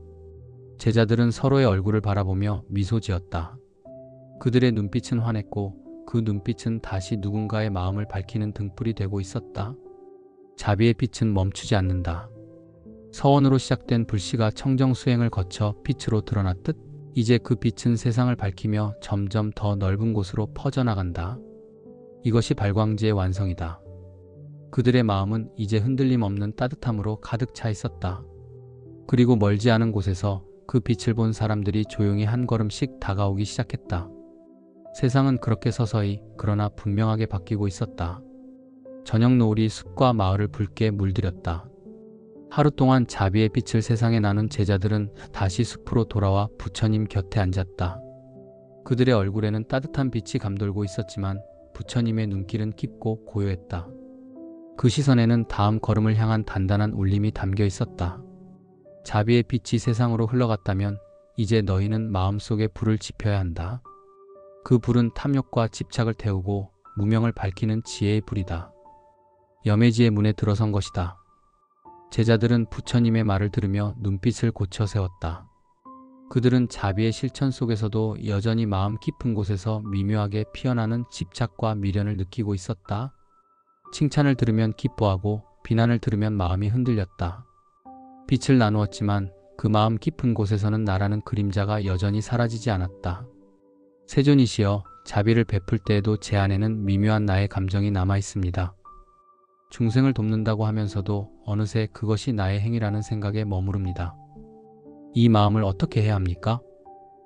제자들은 서로의 얼굴을 바라보며 미소 지었다. 그들의 눈빛은 환했고 그 눈빛은 다시 누군가의 마음을 밝히는 등불이 되고 있었다. 자비의 빛은 멈추지 않는다. 서원으로 시작된 불씨가 청정수행을 거쳐 빛으로 드러났듯 이제 그 빛은 세상을 밝히며 점점 더 넓은 곳으로 퍼져나간다. 이것이 발광지의 완성이다. 그들의 마음은 이제 흔들림 없는 따뜻함으로 가득 차 있었다. 그리고 멀지 않은 곳에서 그 빛을 본 사람들이 조용히 한 걸음씩 다가오기 시작했다. 세상은 그렇게 서서히 그러나 분명하게 바뀌고 있었다. 저녁 노을이 숲과 마을을 붉게 물들였다. 하루 동안 자비의 빛을 세상에 나눈 제자들은 다시 숲으로 돌아와 부처님 곁에 앉았다. 그들의 얼굴에는 따뜻한 빛이 감돌고 있었지만 부처님의 눈길은 깊고 고요했다. 그 시선에는 다음 걸음을 향한 단단한 울림이 담겨 있었다. 자비의 빛이 세상으로 흘러갔다면 이제 너희는 마음속에 불을 지펴야 한다. 그 불은 탐욕과 집착을 태우고 무명을 밝히는 지혜의 불이다. 염해지의 문에 들어선 것이다. 제자들은 부처님의 말을 들으며 눈빛을 고쳐 세웠다. 그들은 자비의 실천 속에서도 여전히 마음 깊은 곳에서 미묘하게 피어나는 집착과 미련을 느끼고 있었다. 칭찬을 들으면 기뻐하고 비난을 들으면 마음이 흔들렸다. 빛을 나누었지만 그 마음 깊은 곳에서는 나라는 그림자가 여전히 사라지지 않았다. 세존이시여, 자비를 베풀 때에도 제 안에는 미묘한 나의 감정이 남아 있습니다. 중생을 돕는다고 하면서도 어느새 그것이 나의 행위라는 생각에 머무릅니다. 이 마음을 어떻게 해야 합니까?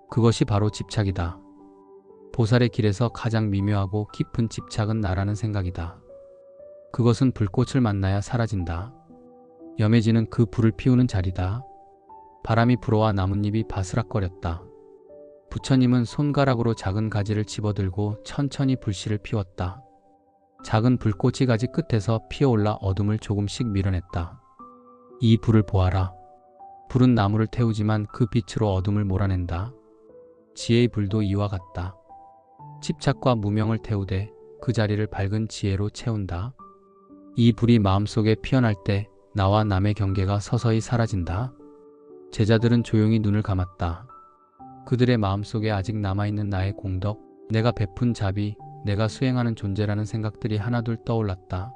그것이 바로 집착이다. 보살의 길에서 가장 미묘하고 깊은 집착은 나라는 생각이다. 그것은 불꽃을 만나야 사라진다. 염해지는 그 불을 피우는 자리다. 바람이 불어와 나뭇잎이 바스락거렸다. 부처님은 손가락으로 작은 가지를 집어들고 천천히 불씨를 피웠다. 작은 불꽃이 가지 끝에서 피어올라 어둠을 조금씩 밀어냈다. 이 불을 보아라. 불은 나무를 태우지만 그 빛으로 어둠을 몰아낸다. 지혜의 불도 이와 같다. 집착과 무명을 태우되 그 자리를 밝은 지혜로 채운다. 이 불이 마음속에 피어날 때 나와 남의 경계가 서서히 사라진다. 제자들은 조용히 눈을 감았다. 그들의 마음속에 아직 남아있는 나의 공덕, 내가 베푼 자비, 내가 수행하는 존재라는 생각들이 하나둘 떠올랐다.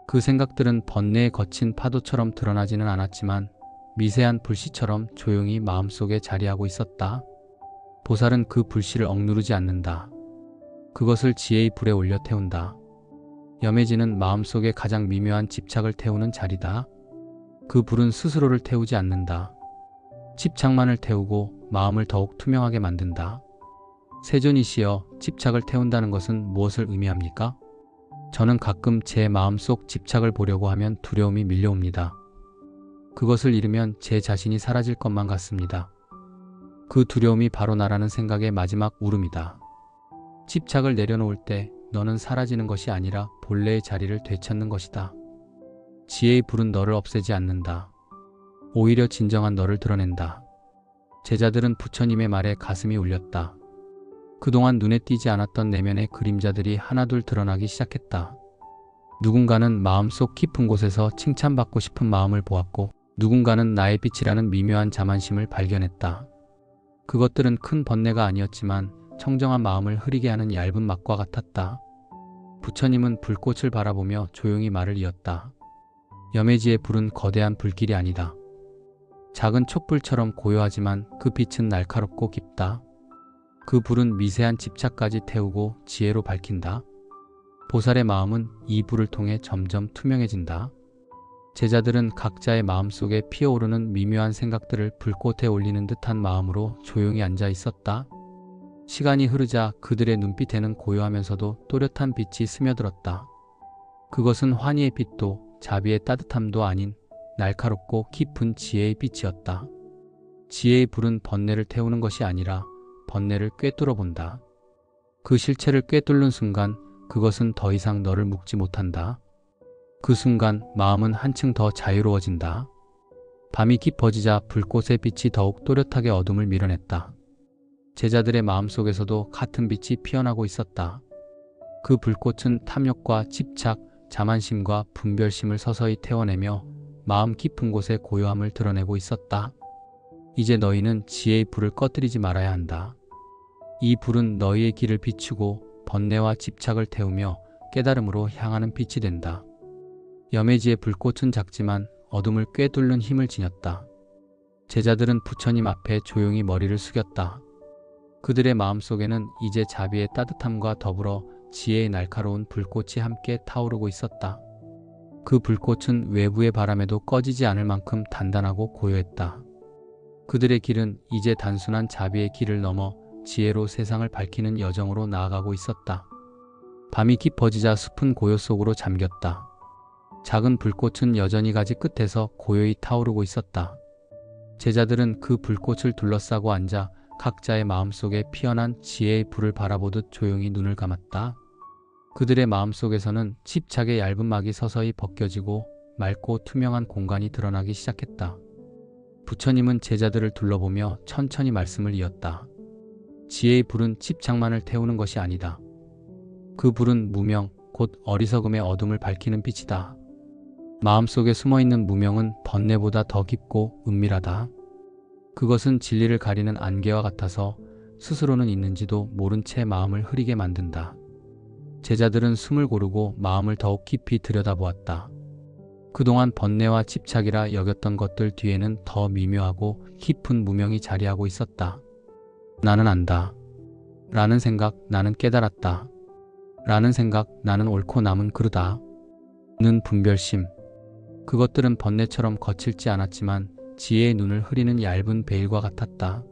그 생각들은 번뇌의 거친 파도처럼 드러나지는 않았지만 미세한 불씨처럼 조용히 마음속에 자리하고 있었다. 보살은 그 불씨를 억누르지 않는다. 그것을 지혜의 불에 올려 태운다. 염해지는 마음속에 가장 미묘한 집착을 태우는 자리다. 그 불은 스스로를 태우지 않는다. 집착만을 태우고 마음을 더욱 투명하게 만든다. 세존이시여, 집착을 태운다는 것은 무엇을 의미합니까? 저는 가끔 제 마음속 집착을 보려고 하면 두려움이 밀려옵니다. 그것을 잃으면 제 자신이 사라질 것만 같습니다. 그 두려움이 바로 나라는 생각의 마지막 울음이다. 집착을 내려놓을 때 너는 사라지는 것이 아니라 본래의 자리를 되찾는 것이다. 지혜의 불은 너를 없애지 않는다. 오히려 진정한 너를 드러낸다. 제자들은 부처님의 말에 가슴이 울렸다. 그동안 눈에 띄지 않았던 내면의 그림자들이 하나둘 드러나기 시작했다. 누군가는 마음속 깊은 곳에서 칭찬받고 싶은 마음을 보았고, 누군가는 나의 빛이라는 미묘한 자만심을 발견했다. 그것들은 큰 번뇌가 아니었지만 청정한 마음을 흐리게 하는 얇은 막과 같았다. 부처님은 불꽃을 바라보며 조용히 말을 이었다. 염해지의 불은 거대한 불길이 아니다. 작은 촛불처럼 고요하지만 그 빛은 날카롭고 깊다. 그 불은 미세한 집착까지 태우고 지혜로 밝힌다. 보살의 마음은 이 불을 통해 점점 투명해진다. 제자들은 각자의 마음속에 피어오르는 미묘한 생각들을 불꽃에 올리는 듯한 마음으로 조용히 앉아 있었다. 시간이 흐르자 그들의 눈빛에는 고요하면서도 또렷한 빛이 스며들었다. 그것은 환희의 빛도 자비의 따뜻함도 아닌 날카롭고 깊은 지혜의 빛이었다. 지혜의 불은 번뇌를 태우는 것이 아니라 번뇌를 꿰뚫어 본다. 그 실체를 꿰뚫는 순간 그것은 더 이상 너를 묶지 못한다. 그 순간 마음은 한층 더 자유로워진다. 밤이 깊어지자 불꽃의 빛이 더욱 또렷하게 어둠을 밀어냈다. 제자들의 마음속에서도 같은 빛이 피어나고 있었다. 그 불꽃은 탐욕과 집착, 자만심과 분별심을 서서히 태워내며 마음 깊은 곳의 고요함을 드러내고 있었다. 이제 너희는 지혜의 불을 꺼뜨리지 말아야 한다. 이 불은 너희의 길을 비추고 번뇌와 집착을 태우며 깨달음으로 향하는 빛이 된다. 염해지의 불꽃은 작지만 어둠을 꿰뚫는 힘을 지녔다. 제자들은 부처님 앞에 조용히 머리를 숙였다. 그들의 마음속에는 이제 자비의 따뜻함과 더불어 지혜의 날카로운 불꽃이 함께 타오르고 있었다. 그 불꽃은 외부의 바람에도 꺼지지 않을 만큼 단단하고 고요했다. 그들의 길은 이제 단순한 자비의 길을 넘어 지혜로 세상을 밝히는 여정으로 나아가고 있었다. 밤이 깊어지자 숲은 고요 속으로 잠겼다. 작은 불꽃은 여전히 가지 끝에서 고요히 타오르고 있었다. 제자들은 그 불꽃을 둘러싸고 앉아 각자의 마음속에 피어난 지혜의 불을 바라보듯 조용히 눈을 감았다. 그들의 마음속에서는 집착의 얇은 막이 서서히 벗겨지고 맑고 투명한 공간이 드러나기 시작했다. 부처님은 제자들을 둘러보며 천천히 말씀을 이었다. 지혜의 불은 집착만을 태우는 것이 아니다. 그 불은 무명, 곧 어리석음의 어둠을 밝히는 빛이다. 마음속에 숨어있는 무명은 번뇌보다 더 깊고 은밀하다. 그것은 진리를 가리는 안개와 같아서 스스로는 있는지도 모른 채 마음을 흐리게 만든다. 제자들은 숨을 고르고 마음을 더욱 깊이 들여다보았다. 그동안 번뇌와 집착이라 여겼던 것들 뒤에는 더 미묘하고 깊은 무명이 자리하고 있었다. 나는 안다. 라는 생각, 나는 깨달았다. 라는 생각, 나는 옳고 남은 그르다. 는 분별심. 그것들은 번뇌처럼 거칠지 않았지만 지혜의 눈을 흐리는 얇은 베일과 같았다.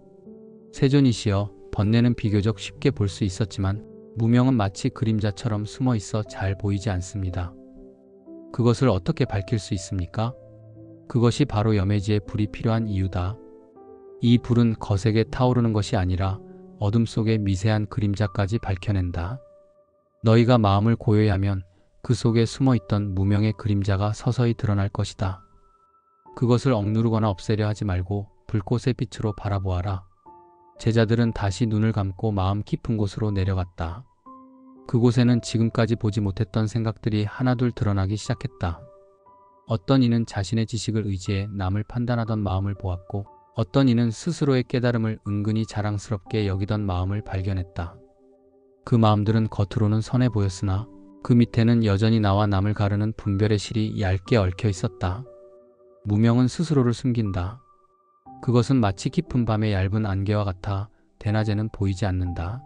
세존이시여, 번뇌는 비교적 쉽게 볼 수 있었지만 무명은 마치 그림자처럼 숨어 있어 잘 보이지 않습니다. 그것을 어떻게 밝힐 수 있습니까? 그것이 바로 염해지의 불이 필요한 이유다. 이 불은 거세게 타오르는 것이 아니라 어둠 속의 미세한 그림자까지 밝혀낸다. 너희가 마음을 고요히 하면 그 속에 숨어있던 무명의 그림자가 서서히 드러날 것이다. 그것을 억누르거나 없애려 하지 말고 불꽃의 빛으로 바라보아라. 제자들은 다시 눈을 감고 마음 깊은 곳으로 내려갔다. 그곳에는 지금까지 보지 못했던 생각들이 하나둘 드러나기 시작했다. 어떤 이는 자신의 지식을 의지해 남을 판단하던 마음을 보았고, 어떤 이는 스스로의 깨달음을 은근히 자랑스럽게 여기던 마음을 발견했다. 그 마음들은 겉으로는 선해 보였으나 그 밑에는 여전히 나와 남을 가르는 분별의 실이 얇게 얽혀 있었다. 무명은 스스로를 숨긴다. 그것은 마치 깊은 밤의 얇은 안개와 같아 대낮에는 보이지 않는다.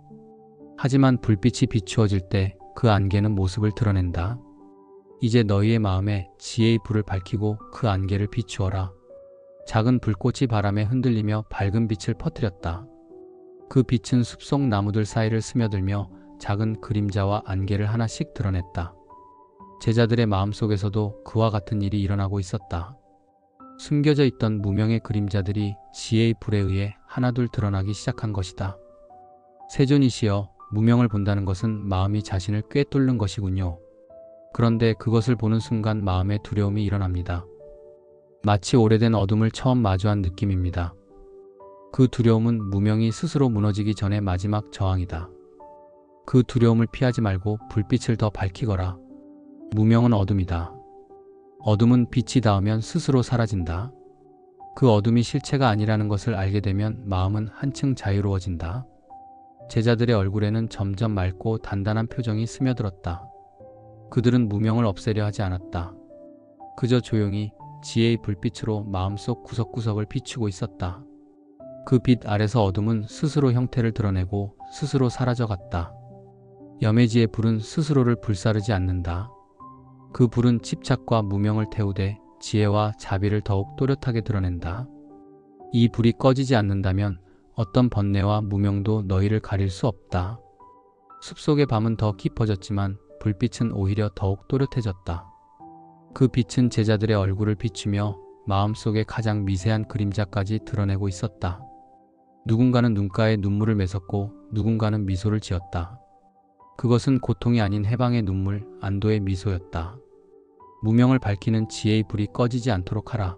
하지만 불빛이 비추어질 때 그 안개는 모습을 드러낸다. 이제 너희의 마음에 지혜의 불을 밝히고 그 안개를 비추어라. 작은 불꽃이 바람에 흔들리며 밝은 빛을 퍼뜨렸다. 그 빛은 숲속 나무들 사이를 스며들며 작은 그림자와 안개를 하나씩 드러냈다. 제자들의 마음속에서도 그와 같은 일이 일어나고 있었다. 숨겨져 있던 무명의 그림자들이 지혜의 불에 의해 하나둘 드러나기 시작한 것이다. 세존이시여, 무명을 본다는 것은 마음이 자신을 꿰뚫는 것이군요. 그런데 그것을 보는 순간 마음의 두려움이 일어납니다. 마치 오래된 어둠을 처음 마주한 느낌입니다. 그 두려움은 무명이 스스로 무너지기 전의 마지막 저항이다. 그 두려움을 피하지 말고 불빛을 더 밝히거라. 무명은 어둠이다. 어둠은 빛이 닿으면 스스로 사라진다. 그 어둠이 실체가 아니라는 것을 알게 되면 마음은 한층 자유로워진다. 제자들의 얼굴에는 점점 맑고 단단한 표정이 스며들었다. 그들은 무명을 없애려 하지 않았다. 그저 조용히 지혜의 불빛으로 마음속 구석구석을 비추고 있었다. 그 빛 아래서 어둠은 스스로 형태를 드러내고 스스로 사라져갔다. 염해지의 불은 스스로를 불사르지 않는다. 그 불은 집착과 무명을 태우되 지혜와 자비를 더욱 또렷하게 드러낸다. 이 불이 꺼지지 않는다면 어떤 번뇌와 무명도 너희를 가릴 수 없다. 숲속의 밤은 더 깊어졌지만 불빛은 오히려 더욱 또렷해졌다. 그 빛은 제자들의 얼굴을 비추며 마음속의 가장 미세한 그림자까지 드러내고 있었다. 누군가는 눈가에 눈물을 맺었고 누군가는 미소를 지었다. 그것은 고통이 아닌 해방의 눈물, 안도의 미소였다. 무명을 밝히는 지혜의 불이 꺼지지 않도록 하라.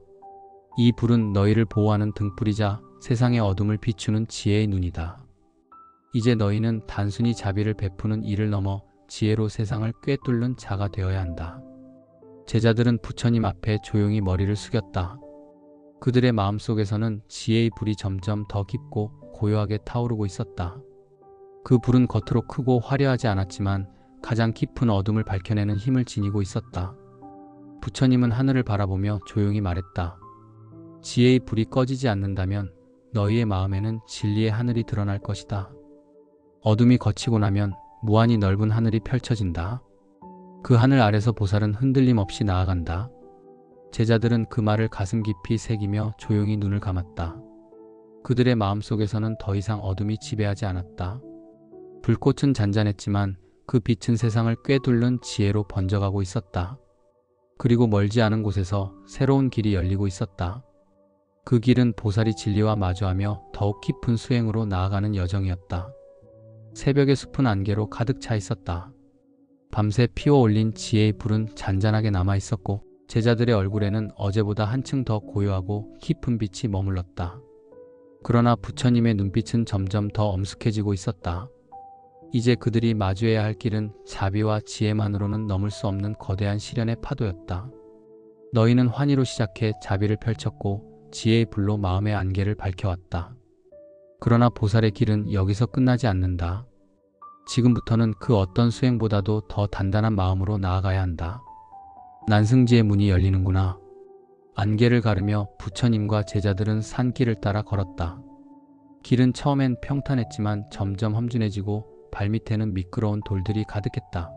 이 불은 너희를 보호하는 등불이자 세상의 어둠을 비추는 지혜의 눈이다. 이제 너희는 단순히 자비를 베푸는 일을 넘어 지혜로 세상을 꿰뚫는 자가 되어야 한다. 제자들은 부처님 앞에 조용히 머리를 숙였다. 그들의 마음속에서는 지혜의 불이 점점 더 깊고 고요하게 타오르고 있었다. 그 불은 겉으로 크고 화려하지 않았지만 가장 깊은 어둠을 밝혀내는 힘을 지니고 있었다. 부처님은 하늘을 바라보며 조용히 말했다. 지혜의 불이 꺼지지 않는다면 너희의 마음에는 진리의 하늘이 드러날 것이다. 어둠이 걷히고 나면 무한히 넓은 하늘이 펼쳐진다. 그 하늘 아래서 보살은 흔들림 없이 나아간다. 제자들은 그 말을 가슴 깊이 새기며 조용히 눈을 감았다. 그들의 마음속에서는 더 이상 어둠이 지배하지 않았다. 불꽃은 잔잔했지만 그 빛은 세상을 꿰뚫는 지혜로 번져가고 있었다. 그리고 멀지 않은 곳에서 새로운 길이 열리고 있었다. 그 길은 보살이 진리와 마주하며 더욱 깊은 수행으로 나아가는 여정이었다. 새벽의 숲은 안개로 가득 차 있었다. 밤새 피워올린 지혜의 불은 잔잔하게 남아 있었고 제자들의 얼굴에는 어제보다 한층 더 고요하고 깊은 빛이 머물렀다. 그러나 부처님의 눈빛은 점점 더 엄숙해지고 있었다. 이제 그들이 마주해야 할 길은 자비와 지혜만으로는 넘을 수 없는 거대한 시련의 파도였다. 너희는 환희로 시작해 자비를 펼쳤고 지혜의 불로 마음의 안개를 밝혀왔다. 그러나 보살의 길은 여기서 끝나지 않는다. 지금부터는 그 어떤 수행보다도 더 단단한 마음으로 나아가야 한다. 난승지의 문이 열리는구나. 안개를 가르며 부처님과 제자들은 산길을 따라 걸었다. 길은 처음엔 평탄했지만 점점 험준해지고 발밑에는 미끄러운 돌들이 가득했다.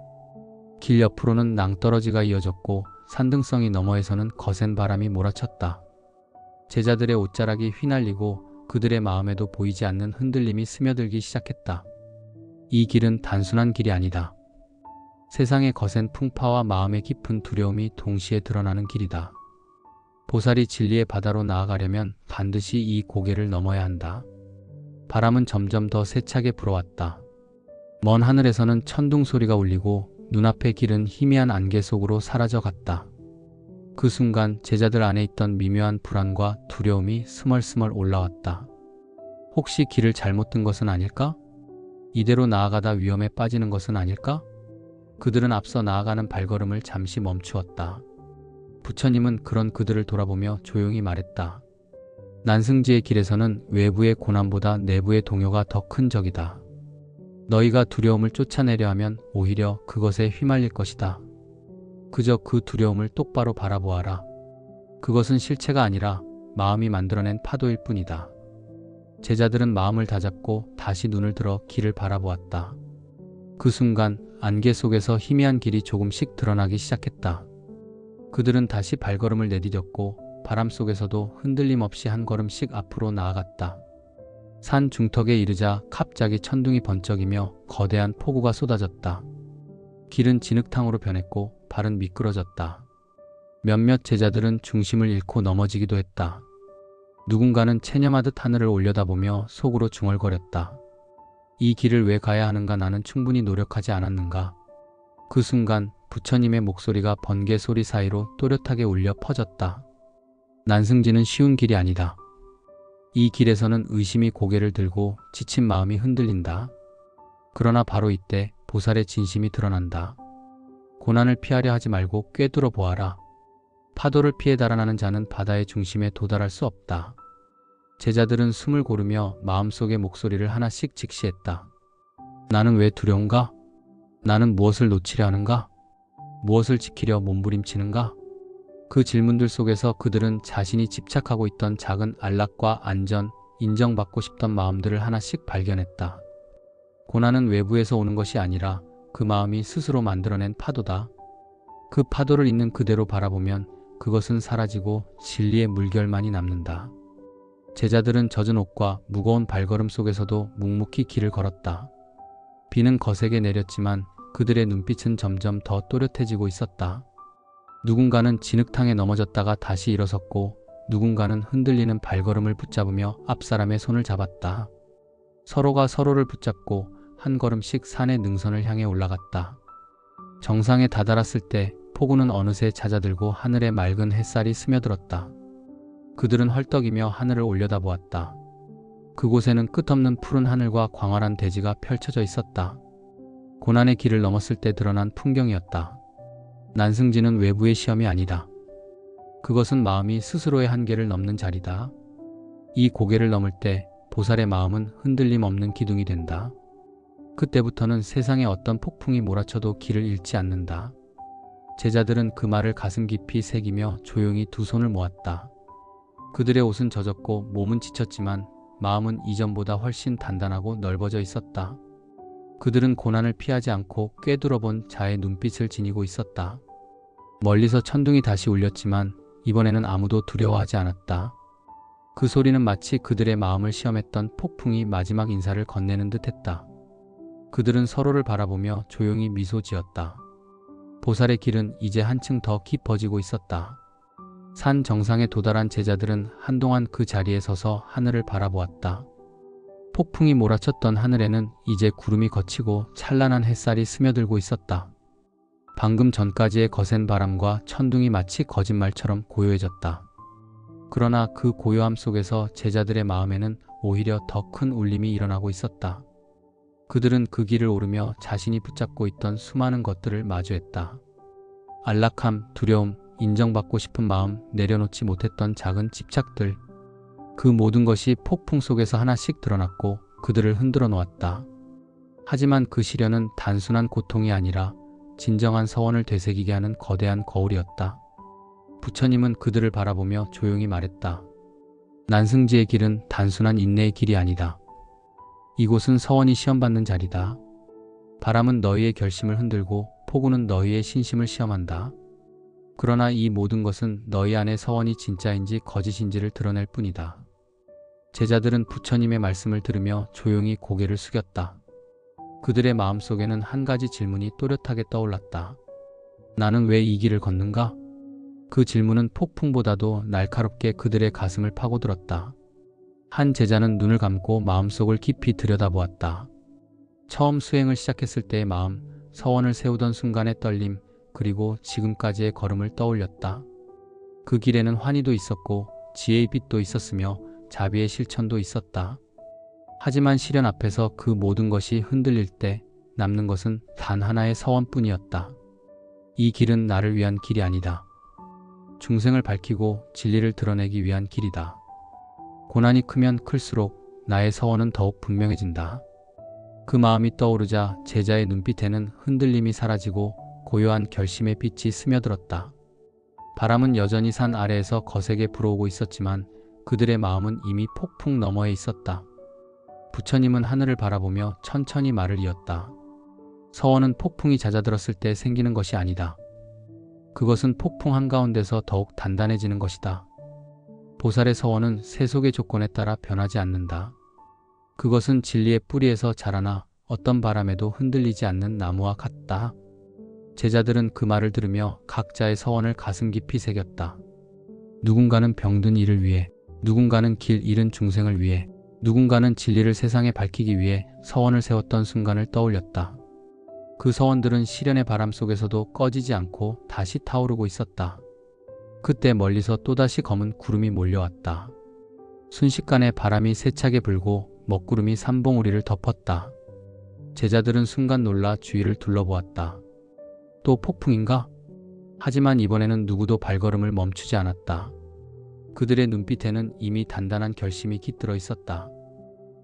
길 옆으로는 낭떠러지가 이어졌고 산등성이 너머에서는 거센 바람이 몰아쳤다. 제자들의 옷자락이 휘날리고 그들의 마음에도 보이지 않는 흔들림이 스며들기 시작했다. 이 길은 단순한 길이 아니다. 세상의 거센 풍파와 마음의 깊은 두려움이 동시에 드러나는 길이다. 보살이 진리의 바다로 나아가려면 반드시 이 고개를 넘어야 한다. 바람은 점점 더 세차게 불어왔다. 먼 하늘에서는 천둥 소리가 울리고 눈앞의 길은 희미한 안개 속으로 사라져 갔다. 그 순간 제자들 안에 있던 미묘한 불안과 두려움이 스멀스멀 올라왔다. 혹시 길을 잘못 든 것은 아닐까? 이대로 나아가다 위험에 빠지는 것은 아닐까? 그들은 앞서 나아가는 발걸음을 잠시 멈추었다. 부처님은 그런 그들을 돌아보며 조용히 말했다. 난승지의 길에서는 외부의 고난보다 내부의 동요가 더 큰 적이다. 너희가 두려움을 쫓아내려 하면 오히려 그것에 휘말릴 것이다. 그저 그 두려움을 똑바로 바라보아라. 그것은 실체가 아니라 마음이 만들어낸 파도일 뿐이다. 제자들은 마음을 다잡고 다시 눈을 들어 길을 바라보았다. 그 순간 안개 속에서 희미한 길이 조금씩 드러나기 시작했다. 그들은 다시 발걸음을 내디뎠고 바람 속에서도 흔들림 없이 한 걸음씩 앞으로 나아갔다. 산 중턱에 이르자 갑자기 천둥이 번쩍이며 거대한 폭우가 쏟아졌다. 길은 진흙탕으로 변했고 발은 미끄러졌다. 몇몇 제자들은 중심을 잃고 넘어지기도 했다. 누군가는 체념하듯 하늘을 올려다보며 속으로 중얼거렸다. 이 길을 왜 가야 하는가? 나는 충분히 노력하지 않았는가? 그 순간 부처님의 목소리가 번개 소리 사이로 또렷하게 울려 퍼졌다. 난승지는 쉬운 길이 아니다. 이 길에서는 의심이 고개를 들고 지친 마음이 흔들린다. 그러나 바로 이때 보살의 진심이 드러난다. 고난을 피하려 하지 말고 꿰뚫어 보아라. 파도를 피해 달아나는 자는 바다의 중심에 도달할 수 없다. 제자들은 숨을 고르며 마음속의 목소리를 하나씩 직시했다. 나는 왜 두려운가? 나는 무엇을 놓치려 하는가? 무엇을 지키려 몸부림치는가? 그 질문들 속에서 그들은 자신이 집착하고 있던 작은 안락과 안전, 인정받고 싶던 마음들을 하나씩 발견했다. 고난은 외부에서 오는 것이 아니라 그 마음이 스스로 만들어낸 파도다. 그 파도를 있는 그대로 바라보면 그것은 사라지고 진리의 물결만이 남는다. 제자들은 젖은 옷과 무거운 발걸음 속에서도 묵묵히 길을 걸었다. 비는 거세게 내렸지만 그들의 눈빛은 점점 더 또렷해지고 있었다. 누군가는 진흙탕에 넘어졌다가 다시 일어섰고 누군가는 흔들리는 발걸음을 붙잡으며 앞사람의 손을 잡았다. 서로가 서로를 붙잡고 한 걸음씩 산의 능선을 향해 올라갔다. 정상에 다다랐을 때 폭우는 어느새 잦아들고 하늘에 맑은 햇살이 스며들었다. 그들은 헐떡이며 하늘을 올려다보았다. 그곳에는 끝없는 푸른 하늘과 광활한 대지가 펼쳐져 있었다. 고난의 길을 넘었을 때 드러난 풍경이었다. 난승지는 외부의 시험이 아니다. 그것은 마음이 스스로의 한계를 넘는 자리다. 이 고개를 넘을 때 보살의 마음은 흔들림 없는 기둥이 된다. 그때부터는 세상에 어떤 폭풍이 몰아쳐도 길을 잃지 않는다. 제자들은 그 말을 가슴 깊이 새기며 조용히 두 손을 모았다. 그들의 옷은 젖었고 몸은 지쳤지만 마음은 이전보다 훨씬 단단하고 넓어져 있었다. 그들은 고난을 피하지 않고 꿰뚫어본 자의 눈빛을 지니고 있었다. 멀리서 천둥이 다시 울렸지만 이번에는 아무도 두려워하지 않았다. 그 소리는 마치 그들의 마음을 시험했던 폭풍이 마지막 인사를 건네는 듯했다. 그들은 서로를 바라보며 조용히 미소 지었다. 보살의 길은 이제 한층 더 깊어지고 있었다. 산 정상에 도달한 제자들은 한동안 그 자리에 서서 하늘을 바라보았다. 폭풍이 몰아쳤던 하늘에는 이제 구름이 걷히고 찬란한 햇살이 스며들고 있었다. 방금 전까지의 거센 바람과 천둥이 마치 거짓말처럼 고요해졌다. 그러나 그 고요함 속에서 제자들의 마음에는 오히려 더 큰 울림이 일어나고 있었다. 그들은 그 길을 오르며 자신이 붙잡고 있던 수많은 것들을 마주했다. 안락함, 두려움, 인정받고 싶은 마음, 내려놓지 못했던 작은 집착들. 그 모든 것이 폭풍 속에서 하나씩 드러났고 그들을 흔들어 놓았다. 하지만 그 시련은 단순한 고통이 아니라 진정한 서원을 되새기게 하는 거대한 거울이었다. 부처님은 그들을 바라보며 조용히 말했다. 난승지의 길은 단순한 인내의 길이 아니다. 이곳은 서원이 시험받는 자리다. 바람은 너희의 결심을 흔들고 폭우는 너희의 신심을 시험한다. 그러나 이 모든 것은 너희 안의 서원이 진짜인지 거짓인지를 드러낼 뿐이다. 제자들은 부처님의 말씀을 들으며 조용히 고개를 숙였다. 그들의 마음속에는 한 가지 질문이 또렷하게 떠올랐다. 나는 왜 이 길을 걷는가? 그 질문은 폭풍보다도 날카롭게 그들의 가슴을 파고들었다. 한 제자는 눈을 감고 마음속을 깊이 들여다보았다. 처음 수행을 시작했을 때의 마음, 서원을 세우던 순간의 떨림, 그리고 지금까지의 걸음을 떠올렸다. 그 길에는 환희도 있었고 지혜의 빛도 있었으며 자비의 실천도 있었다. 하지만 시련 앞에서 그 모든 것이 흔들릴 때 남는 것은 단 하나의 서원뿐이었다. 이 길은 나를 위한 길이 아니다. 중생을 밝히고 진리를 드러내기 위한 길이다. 고난이 크면 클수록 나의 서원은 더욱 분명해진다. 그 마음이 떠오르자 제자의 눈빛에는 흔들림이 사라지고 고요한 결심의 빛이 스며들었다. 바람은 여전히 산 아래에서 거세게 불어오고 있었지만 그들의 마음은 이미 폭풍 너머에 있었다. 부처님은 하늘을 바라보며 천천히 말을 이었다. 서원은 폭풍이 잦아들었을 때 생기는 것이 아니다. 그것은 폭풍 한가운데서 더욱 단단해지는 것이다. 보살의 서원은 세속의 조건에 따라 변하지 않는다. 그것은 진리의 뿌리에서 자라나 어떤 바람에도 흔들리지 않는 나무와 같다. 제자들은 그 말을 들으며 각자의 서원을 가슴 깊이 새겼다. 누군가는 병든 이를 위해, 누군가는 길 잃은 중생을 위해, 누군가는 진리를 세상에 밝히기 위해 서원을 세웠던 순간을 떠올렸다. 그 서원들은 시련의 바람 속에서도 꺼지지 않고 다시 타오르고 있었다. 그때 멀리서 또다시 검은 구름이 몰려왔다. 순식간에 바람이 세차게 불고 먹구름이 산봉우리를 덮었다. 제자들은 순간 놀라 주위를 둘러보았다. 또 폭풍인가? 하지만 이번에는 누구도 발걸음을 멈추지 않았다. 그들의 눈빛에는 이미 단단한 결심이 깃들어 있었다.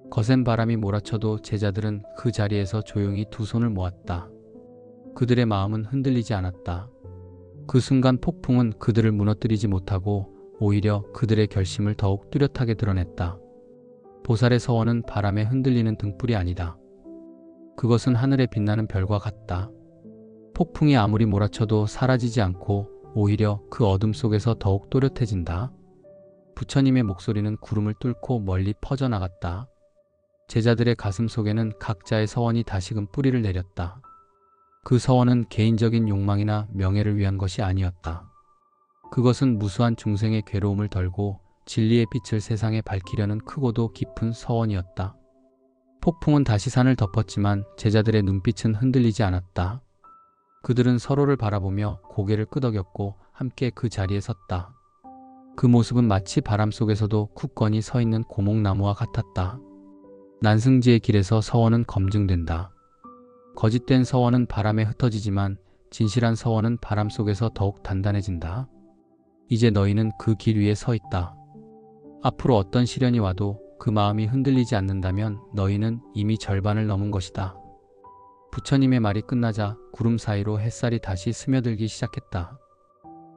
거센 바람이 몰아쳐도 제자들은 그 자리에서 조용히 두 손을 모았다. 그들의 마음은 흔들리지 않았다. 그 순간 폭풍은 그들을 무너뜨리지 못하고 오히려 그들의 결심을 더욱 뚜렷하게 드러냈다. 보살의 서원은 바람에 흔들리는 등불이 아니다. 그것은 하늘에 빛나는 별과 같다. 폭풍이 아무리 몰아쳐도 사라지지 않고 오히려 그 어둠 속에서 더욱 또렷해진다. 부처님의 목소리는 구름을 뚫고 멀리 퍼져나갔다. 제자들의 가슴 속에는 각자의 서원이 다시금 뿌리를 내렸다. 그 서원은 개인적인 욕망이나 명예를 위한 것이 아니었다. 그것은 무수한 중생의 괴로움을 덜고 진리의 빛을 세상에 밝히려는 크고도 깊은 서원이었다. 폭풍은 다시 산을 덮었지만 제자들의 눈빛은 흔들리지 않았다. 그들은 서로를 바라보며 고개를 끄덕였고 함께 그 자리에 섰다. 그 모습은 마치 바람 속에서도 굳건히 서 있는 고목나무와 같았다. 난승지의 길에서 서원은 검증된다. 거짓된 서원은 바람에 흩어지지만 진실한 서원은 바람 속에서 더욱 단단해진다. 이제 너희는 그 길 위에 서 있다. 앞으로 어떤 시련이 와도 그 마음이 흔들리지 않는다면 너희는 이미 절반을 넘은 것이다. 부처님의 말이 끝나자 구름 사이로 햇살이 다시 스며들기 시작했다.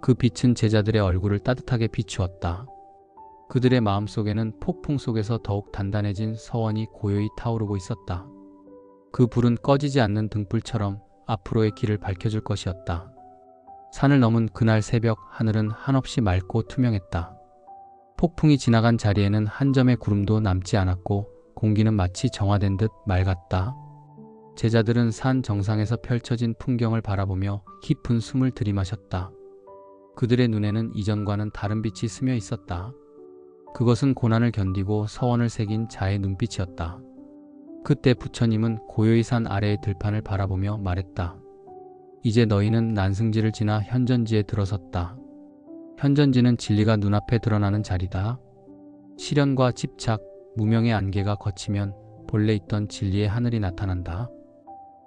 그 빛은 제자들의 얼굴을 따뜻하게 비추었다. 그들의 마음속에는 폭풍 속에서 더욱 단단해진 서원이 고요히 타오르고 있었다. 그 불은 꺼지지 않는 등불처럼 앞으로의 길을 밝혀줄 것이었다. 산을 넘은 그날 새벽 하늘은 한없이 맑고 투명했다. 폭풍이 지나간 자리에는 한 점의 구름도 남지 않았고 공기는 마치 정화된 듯 맑았다. 제자들은 산 정상에서 펼쳐진 풍경을 바라보며 깊은 숨을 들이마셨다. 그들의 눈에는 이전과는 다른 빛이 스며 있었다. 그것은 고난을 견디고 서원을 새긴 자의 눈빛이었다. 그때 부처님은 고요히 산 아래의 들판을 바라보며 말했다. 이제 너희는 난승지를 지나 현전지에 들어섰다. 현전지는 진리가 눈앞에 드러나는 자리다. 시련과 집착, 무명의 안개가 걷히면 본래 있던 진리의 하늘이 나타난다.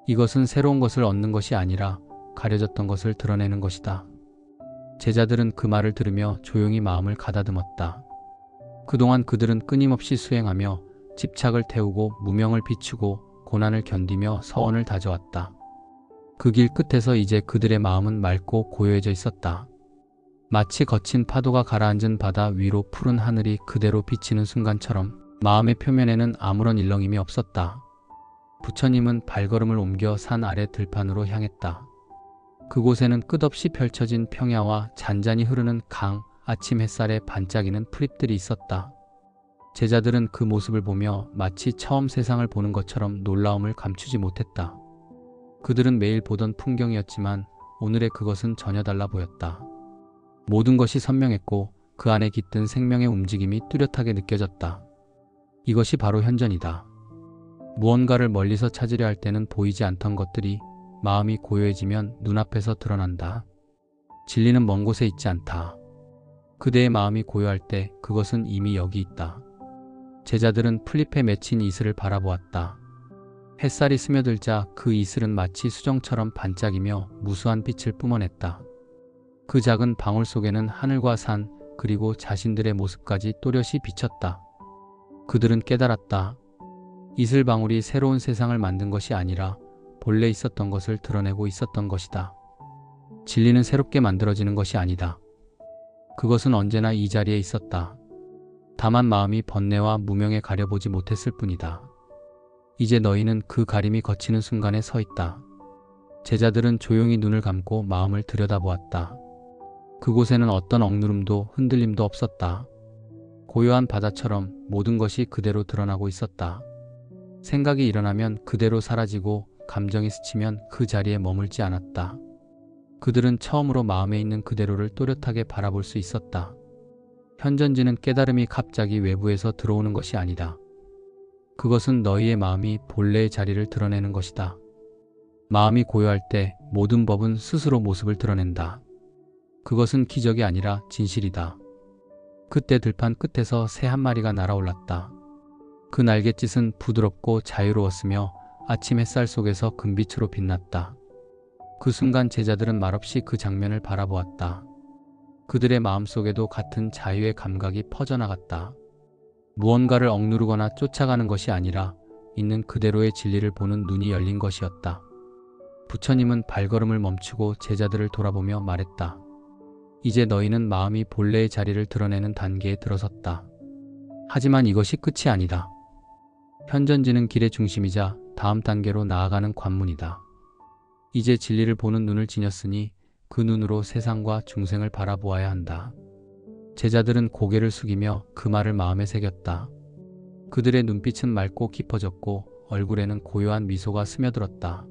이것은 새로운 것을 얻는 것이 아니라 가려졌던 것을 드러내는 것이다. 제자들은 그 말을 들으며 조용히 마음을 가다듬었다. 그동안 그들은 끊임없이 수행하며 집착을 태우고 무명을 비추고 고난을 견디며 서원을 다져왔다. 그 길 끝에서 이제 그들의 마음은 맑고 고요해져 있었다. 마치 거친 파도가 가라앉은 바다 위로 푸른 하늘이 그대로 비치는 순간처럼 마음의 표면에는 아무런 일렁임이 없었다. 부처님은 발걸음을 옮겨 산 아래 들판으로 향했다. 그곳에는 끝없이 펼쳐진 평야와 잔잔히 흐르는 강, 아침 햇살에 반짝이는 풀잎들이 있었다. 제자들은 그 모습을 보며 마치 처음 세상을 보는 것처럼 놀라움을 감추지 못했다. 그들은 매일 보던 풍경이었지만 오늘의 그것은 전혀 달라 보였다. 모든 것이 선명했고 그 안에 깃든 생명의 움직임이 뚜렷하게 느껴졌다. 이것이 바로 현전이다. 무언가를 멀리서 찾으려 할 때는 보이지 않던 것들이 마음이 고요해지면 눈앞에서 드러난다. 진리는 먼 곳에 있지 않다. 그대의 마음이 고요할 때 그것은 이미 여기 있다. 제자들은 풀잎에 맺힌 이슬을 바라보았다. 햇살이 스며들자 그 이슬은 마치 수정처럼 반짝이며 무수한 빛을 뿜어냈다. 그 작은 방울 속에는 하늘과 산 그리고 자신들의 모습까지 또렷이 비쳤다. 그들은 깨달았다. 이슬 방울이 새로운 세상을 만든 것이 아니라 본래 있었던 것을 드러내고 있었던 것이다. 진리는 새롭게 만들어지는 것이 아니다. 그것은 언제나 이 자리에 있었다. 다만 마음이 번뇌와 무명에 가려보지 못했을 뿐이다. 이제 너희는 그 가림이 걷히는 순간에 서 있다. 제자들은 조용히 눈을 감고 마음을 들여다보았다. 그곳에는 어떤 억누름도 흔들림도 없었다. 고요한 바다처럼 모든 것이 그대로 드러나고 있었다. 생각이 일어나면 그대로 사라지고 감정이 스치면 그 자리에 머물지 않았다. 그들은 처음으로 마음에 있는 그대로를 또렷하게 바라볼 수 있었다. 현전지는 깨달음이 갑자기 외부에서 들어오는 것이 아니다. 그것은 너희의 마음이 본래의 자리를 드러내는 것이다. 마음이 고요할 때 모든 법은 스스로 모습을 드러낸다. 그것은 기적이 아니라 진실이다. 그때 들판 끝에서 새 한 마리가 날아올랐다. 그 날갯짓은 부드럽고 자유로웠으며 아침 햇살 속에서 금빛으로 빛났다. 그 순간 제자들은 말없이 그 장면을 바라보았다. 그들의 마음속에도 같은 자유의 감각이 퍼져나갔다. 무언가를 억누르거나 쫓아가는 것이 아니라 있는 그대로의 진리를 보는 눈이 열린 것이었다. 부처님은 발걸음을 멈추고 제자들을 돌아보며 말했다. 이제 너희는 마음이 본래의 자리를 드러내는 단계에 들어섰다. 하지만 이것이 끝이 아니다. 현전지는 길의 중심이자 다음 단계로 나아가는 관문이다. 이제 진리를 보는 눈을 지녔으니 그 눈으로 세상과 중생을 바라보아야 한다. 제자들은 고개를 숙이며 그 말을 마음에 새겼다. 그들의 눈빛은 맑고 깊어졌고 얼굴에는 고요한 미소가 스며들었다.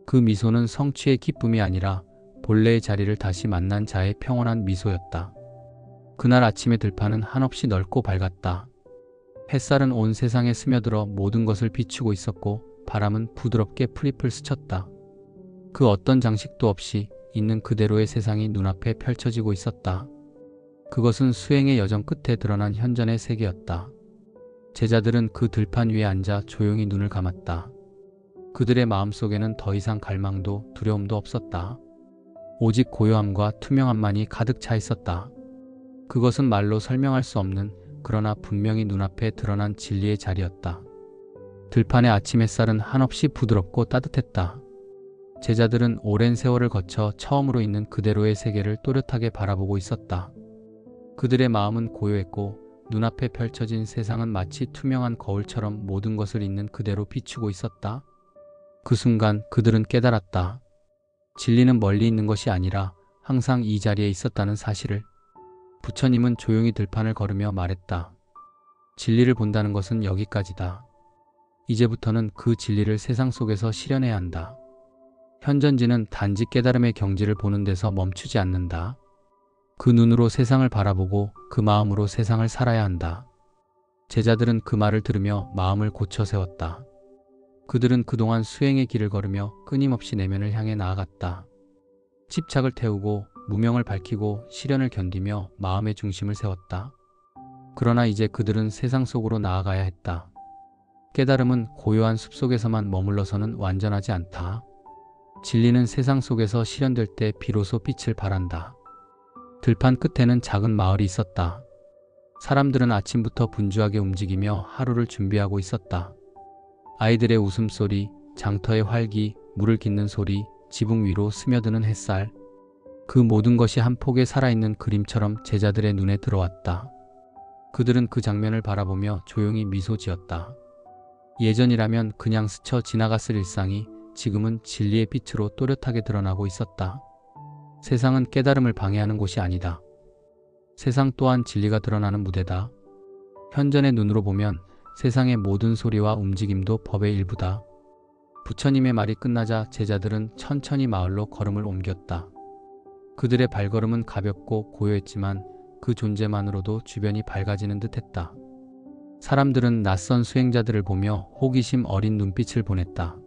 그 미소는 성취의 기쁨이 아니라 본래의 자리를 다시 만난 자의 평온한 미소였다. 그날 아침의 들판은 한없이 넓고 밝았다. 햇살은 온 세상에 스며들어 모든 것을 비추고 있었고 바람은 부드럽게 풀잎을 스쳤다. 그 어떤 장식도 없이 있는 그대로의 세상이 눈앞에 펼쳐지고 있었다. 그것은 수행의 여정 끝에 드러난 현전의 세계였다. 제자들은 그 들판 위에 앉아 조용히 눈을 감았다. 그들의 마음속에는 더 이상 갈망도 두려움도 없었다. 오직 고요함과 투명함만이 가득 차 있었다. 그것은 말로 설명할 수 없는 그러나 분명히 눈앞에 드러난 진리의 자리였다. 들판의 아침 햇살은 한없이 부드럽고 따뜻했다. 제자들은 오랜 세월을 거쳐 처음으로 있는 그대로의 세계를 또렷하게 바라보고 있었다. 그들의 마음은 고요했고 눈앞에 펼쳐진 세상은 마치 투명한 거울처럼 모든 것을 있는 그대로 비추고 있었다. 그 순간 그들은 깨달았다. 진리는 멀리 있는 것이 아니라 항상 이 자리에 있었다는 사실을. 부처님은 조용히 들판을 걸으며 말했다. 진리를 본다는 것은 여기까지다. 이제부터는 그 진리를 세상 속에서 실현해야 한다. 현전지는 단지 깨달음의 경지를 보는 데서 멈추지 않는다. 그 눈으로 세상을 바라보고 그 마음으로 세상을 살아야 한다. 제자들은 그 말을 들으며 마음을 고쳐 세웠다. 그들은 그동안 수행의 길을 걸으며 끊임없이 내면을 향해 나아갔다. 집착을 태우고 무명을 밝히고 시련을 견디며 마음의 중심을 세웠다. 그러나 이제 그들은 세상 속으로 나아가야 했다. 깨달음은 고요한 숲속에서만 머물러서는 완전하지 않다. 진리는 세상 속에서 실현될 때 비로소 빛을 발한다. 들판 끝에는 작은 마을이 있었다. 사람들은 아침부터 분주하게 움직이며 하루를 준비하고 있었다. 아이들의 웃음소리, 장터의 활기, 물을 깃는 소리, 지붕 위로 스며드는 햇살. 그 모든 것이 한 폭의 살아있는 그림처럼 제자들의 눈에 들어왔다. 그들은 그 장면을 바라보며 조용히 미소 지었다. 예전이라면 그냥 스쳐 지나갔을 일상이 지금은 진리의 빛으로 또렷하게 드러나고 있었다. 세상은 깨달음을 방해하는 곳이 아니다. 세상 또한 진리가 드러나는 무대다. 현전의 눈으로 보면 세상의 모든 소리와 움직임도 법의 일부다. 부처님의 말이 끝나자 제자들은 천천히 마을로 걸음을 옮겼다. 그들의 발걸음은 가볍고 고요했지만 그 존재만으로도 주변이 밝아지는 듯했다. 사람들은 낯선 수행자들을 보며 호기심 어린 눈빛을 보냈다.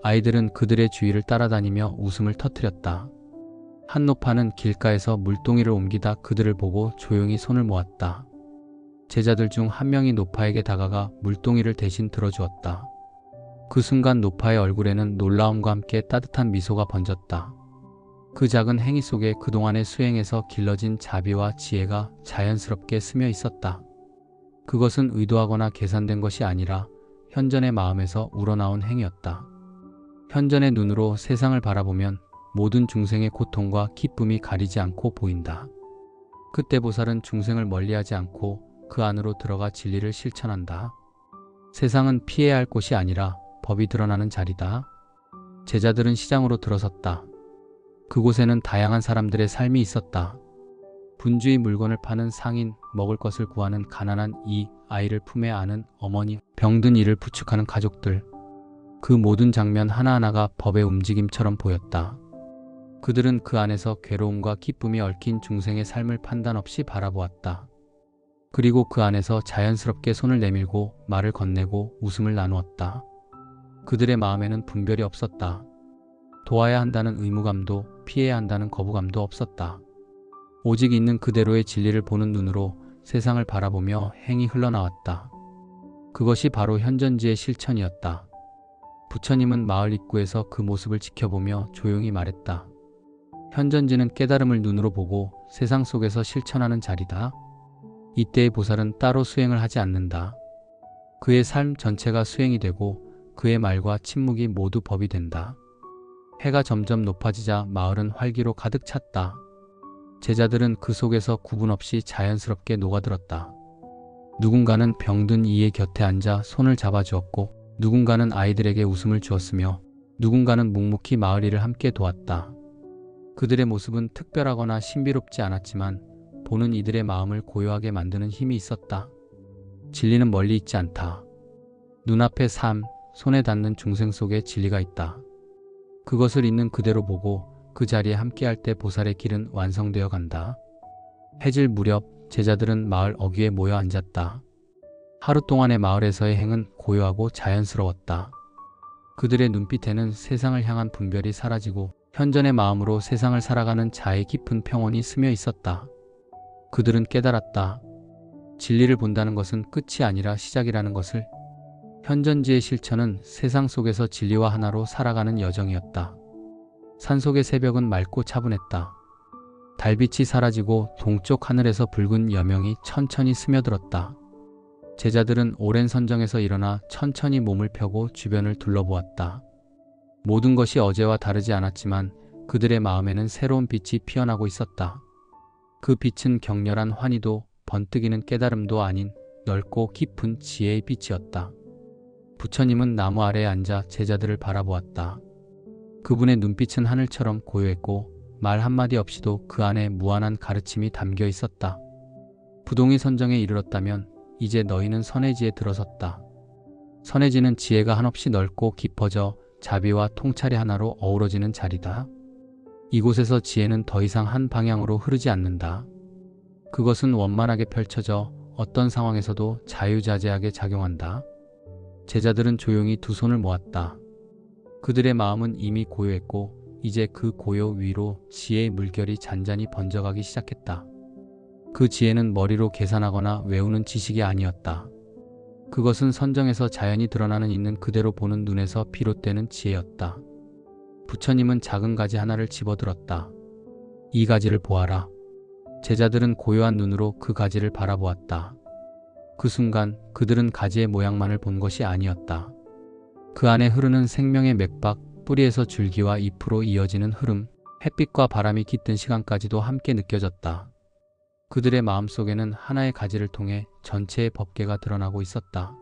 아이들은 그들의 주위를 따라다니며 웃음을 터뜨렸다. 한노파는 길가에서 물동이를 옮기다 그들을 보고 조용히 손을 모았다. 제자들 중 한 명이 노파에게 다가가 물동이를 대신 들어주었다. 그 순간 노파의 얼굴에는 놀라움과 함께 따뜻한 미소가 번졌다. 그 작은 행위 속에 그동안의 수행에서 길러진 자비와 지혜가 자연스럽게 스며 있었다. 그것은 의도하거나 계산된 것이 아니라 현전의 마음에서 우러나온 행위였다. 현전의 눈으로 세상을 바라보면 모든 중생의 고통과 기쁨이 가리지 않고 보인다. 그때 보살은 중생을 멀리하지 않고 그 안으로 들어가 진리를 실천한다. 세상은 피해야 할 곳이 아니라 법이 드러나는 자리다. 제자들은 시장으로 들어섰다. 그곳에는 다양한 사람들의 삶이 있었다. 분주히 물건을 파는 상인, 먹을 것을 구하는 가난한 이, 아이를 품에 안은 어머니, 병든 이를 부축하는 가족들. 그 모든 장면 하나하나가 법의 움직임처럼 보였다. 그들은 그 안에서 괴로움과 기쁨이 얽힌 중생의 삶을 판단 없이 바라보았다. 그리고 그 안에서 자연스럽게 손을 내밀고 말을 건네고 웃음을 나누었다. 그들의 마음에는 분별이 없었다. 도와야 한다는 의무감도 피해야 한다는 거부감도 없었다. 오직 있는 그대로의 진리를 보는 눈으로 세상을 바라보며 행이 흘러나왔다. 그것이 바로 현전지의 실천이었다. 부처님은 마을 입구에서 그 모습을 지켜보며 조용히 말했다. 현전지는 깨달음을 눈으로 보고 세상 속에서 실천하는 자리다. 이때의 보살은 따로 수행을 하지 않는다. 그의 삶 전체가 수행이 되고 그의 말과 침묵이 모두 법이 된다. 해가 점점 높아지자 마을은 활기로 가득 찼다. 제자들은 그 속에서 구분 없이 자연스럽게 녹아들었다. 누군가는 병든 이의 곁에 앉아 손을 잡아주었고 누군가는 아이들에게 웃음을 주었으며 누군가는 묵묵히 마을 일을 함께 도왔다. 그들의 모습은 특별하거나 신비롭지 않았지만 보는 이들의 마음을 고요하게 만드는 힘이 있었다. 진리는 멀리 있지 않다. 눈앞의 삶, 손에 닿는 중생 속에 진리가 있다. 그것을 있는 그대로 보고 그 자리에 함께할 때 보살의 길은 완성되어 간다. 해질 무렵 제자들은 마을 어귀에 모여 앉았다. 하루 동안의 마을에서의 행은 고요하고 자연스러웠다. 그들의 눈빛에는 세상을 향한 분별이 사라지고 현전의 마음으로 세상을 살아가는 자의 깊은 평온이 스며 있었다. 그들은 깨달았다. 진리를 본다는 것은 끝이 아니라 시작이라는 것을. 현전지의 실천은 세상 속에서 진리와 하나로 살아가는 여정이었다. 산속의 새벽은 맑고 차분했다. 달빛이 사라지고 동쪽 하늘에서 붉은 여명이 천천히 스며들었다. 제자들은 오랜 선정에서 일어나 천천히 몸을 펴고 주변을 둘러보았다. 모든 것이 어제와 다르지 않았지만 그들의 마음에는 새로운 빛이 피어나고 있었다. 그 빛은 격렬한 환희도 번뜩이는 깨달음도 아닌 넓고 깊은 지혜의 빛이었다. 부처님은 나무 아래에 앉아 제자들을 바라보았다. 그분의 눈빛은 하늘처럼 고요했고 말 한마디 없이도 그 안에 무한한 가르침이 담겨 있었다. 부동의 선정에 이르렀다면 이제 너희는 선해지에 들어섰다. 선해지는 지혜가 한없이 넓고 깊어져 자비와 통찰이 하나로 어우러지는 자리다. 이곳에서 지혜는 더 이상 한 방향으로 흐르지 않는다. 그것은 원만하게 펼쳐져 어떤 상황에서도 자유자재하게 작용한다. 제자들은 조용히 두 손을 모았다. 그들의 마음은 이미 고요했고 이제 그 고요 위로 지혜의 물결이 잔잔히 번져가기 시작했다. 그 지혜는 머리로 계산하거나 외우는 지식이 아니었다. 그것은 선정에서 자연히 드러나는 있는 그대로 보는 눈에서 비롯되는 지혜였다. 부처님은 작은 가지 하나를 집어들었다. 이 가지를 보아라. 제자들은 고요한 눈으로 그 가지를 바라보았다. 그 순간 그들은 가지의 모양만을 본 것이 아니었다. 그 안에 흐르는 생명의 맥박, 뿌리에서 줄기와 잎으로 이어지는 흐름, 햇빛과 바람이 깃든 시간까지도 함께 느껴졌다. 그들의 마음속에는 하나의 가지를 통해 전체의 법계가 드러나고 있었다.